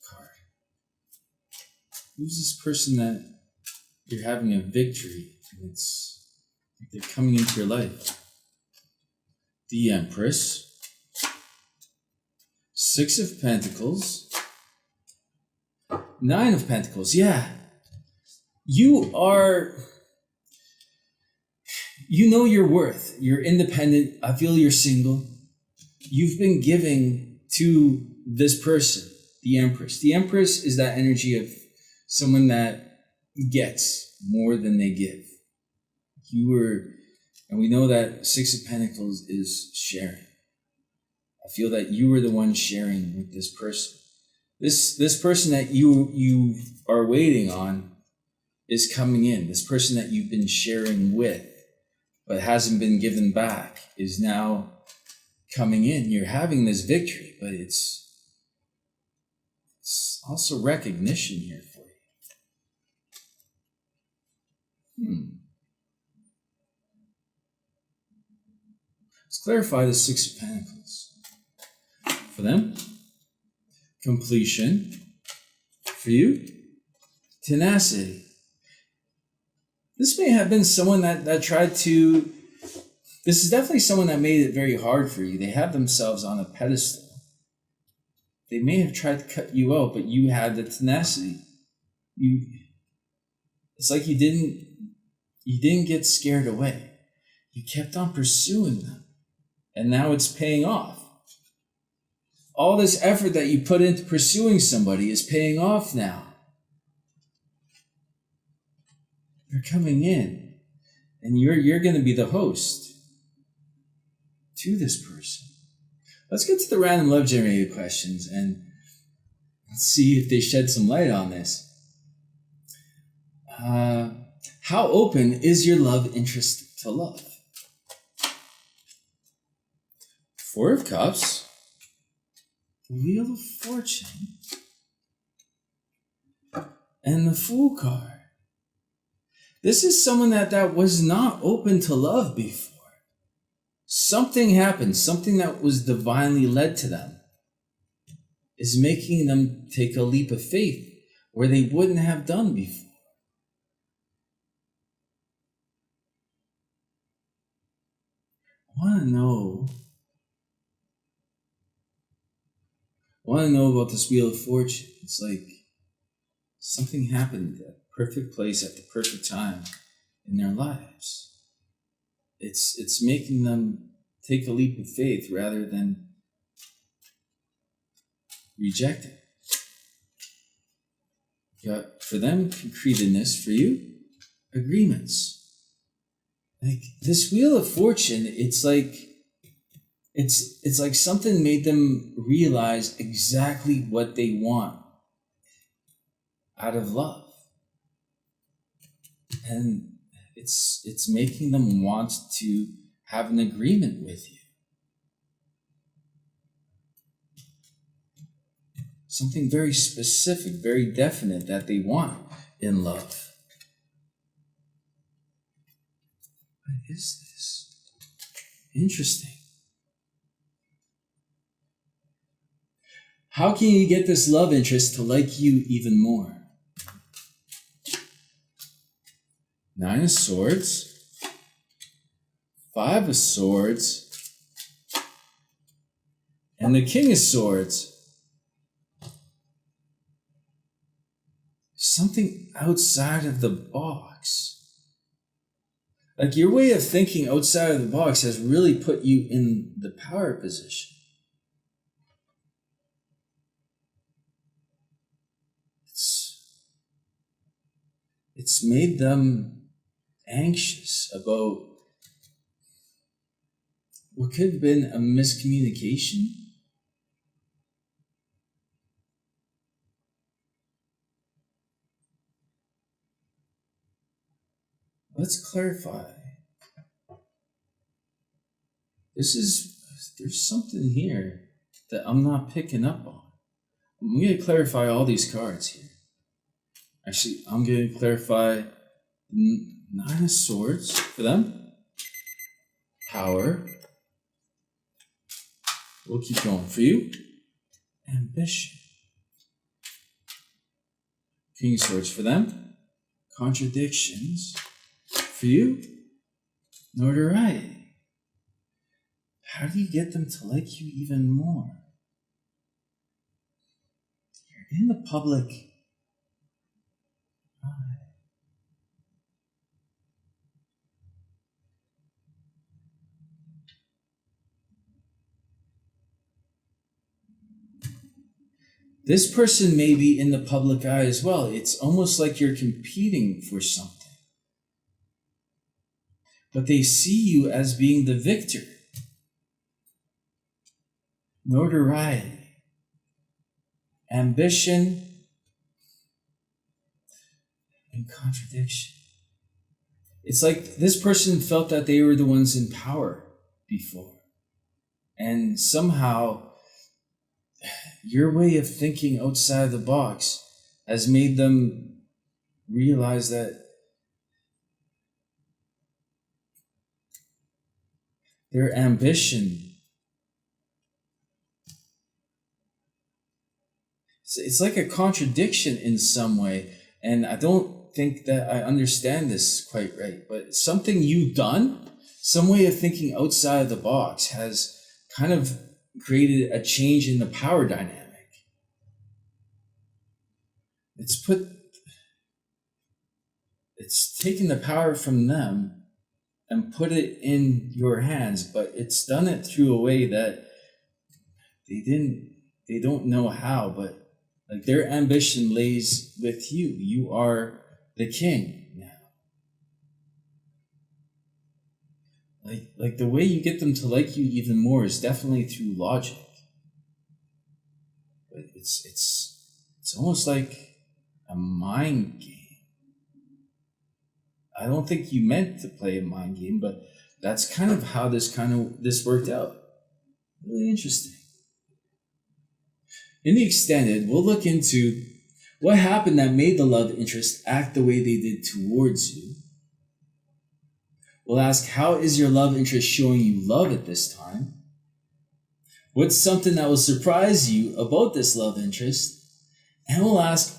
card. Who's this person that you're having a victory and it's like they're coming into your life? The Empress, 6 of Pentacles, 9 of Pentacles. Yeah, you know your worth. You're independent. I feel you're single. You've been giving to this person, the Empress. The Empress is that energy of someone that gets more than they give. And we know that 6 of Pentacles is sharing. I feel that you were the one sharing with this person. This person that you are waiting on is coming in. This person that you've been sharing with but hasn't been given back is now coming in. You're having this victory, but it's also recognition here for you. Let's clarify the 6 of Pentacles. For them, completion. For you, tenacity. This may have been someone that tried to, this is definitely someone that made it very hard for you. They have themselves on a pedestal. They may have tried to cut you out, but you had the tenacity. It's like you didn't get scared away. You kept on pursuing them. And now it's paying off. All this effort that you put into pursuing somebody is paying off now. They're coming in, and you're going to be the host to this person. Let's get to the random love generated questions and let's see if they shed some light on this. How open is your love interest to love? 4 of Cups, the Wheel of Fortune, and the Fool card. This is someone that was not open to love before. Something happened, something that was divinely led to them is making them take a leap of faith where they wouldn't have done before. I want to know about this Wheel of Fortune. It's like something happened at the perfect place at the perfect time in their lives. It's making them take a leap of faith rather than reject it. Got for them, concreteness. For you, agreements. Like this Wheel of Fortune, it's like something made them realize exactly what they want out of love. And it's making them want to have an agreement with you. Something very specific, very definite that they want in love. What is this? Interesting. How can you get this love interest to like you even more? Nine of Swords, Five of Swords, and the King of Swords. Something outside of the box. Like your way of thinking outside of the box has really put you in the power position. It's made them anxious about what could have been a miscommunication. Let's clarify. There's something here that I'm not picking up on. I'm going to clarify all these cards here. Actually, I'm going to clarify Nine of Swords for them. Power. We'll keep going. For you, Ambition. King of Swords for them. Contradictions. For you, Notoriety. How do you get them to like you even more? You're in the public eye. This person may be in the public eye as well. It's almost like you're competing for something. But they see you as being the victor. Notoriety, ambition, and contradiction. It's like this person felt that they were the ones in power before. And somehow, your way of thinking outside the box has made them realize that their ambition, it's like a contradiction in some way, and I don't think that I understand this quite right, but something you've done, some way of thinking outside of the box has kind of created a change in the power dynamic. It's taken the power from them and put it in your hands, but it's done it through a way that they don't know how, but like their ambition lays with you. You are the king now. Like the way you get them to like you even more is definitely through logic. But it's almost like a mind game. I don't think you meant to play a mind game, but that's kind of how this worked out. Really interesting. In the extended, we'll look into what happened that made the love interest act the way they did towards you. We'll ask, how is your love interest showing you love at this time? What's something that will surprise you about this love interest? And we'll ask,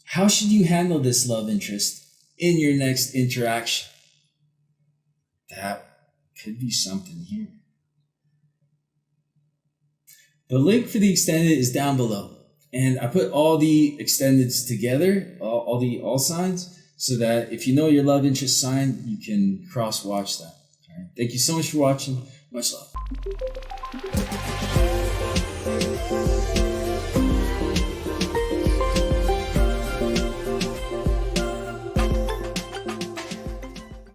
how should you handle this love interest in your next interaction? That could be something here. The link for the extended is down below. And I put all the extendeds together, all the all signs, so that if you know your love interest sign, you can cross-watch that. All right. Thank you so much for watching. Much love.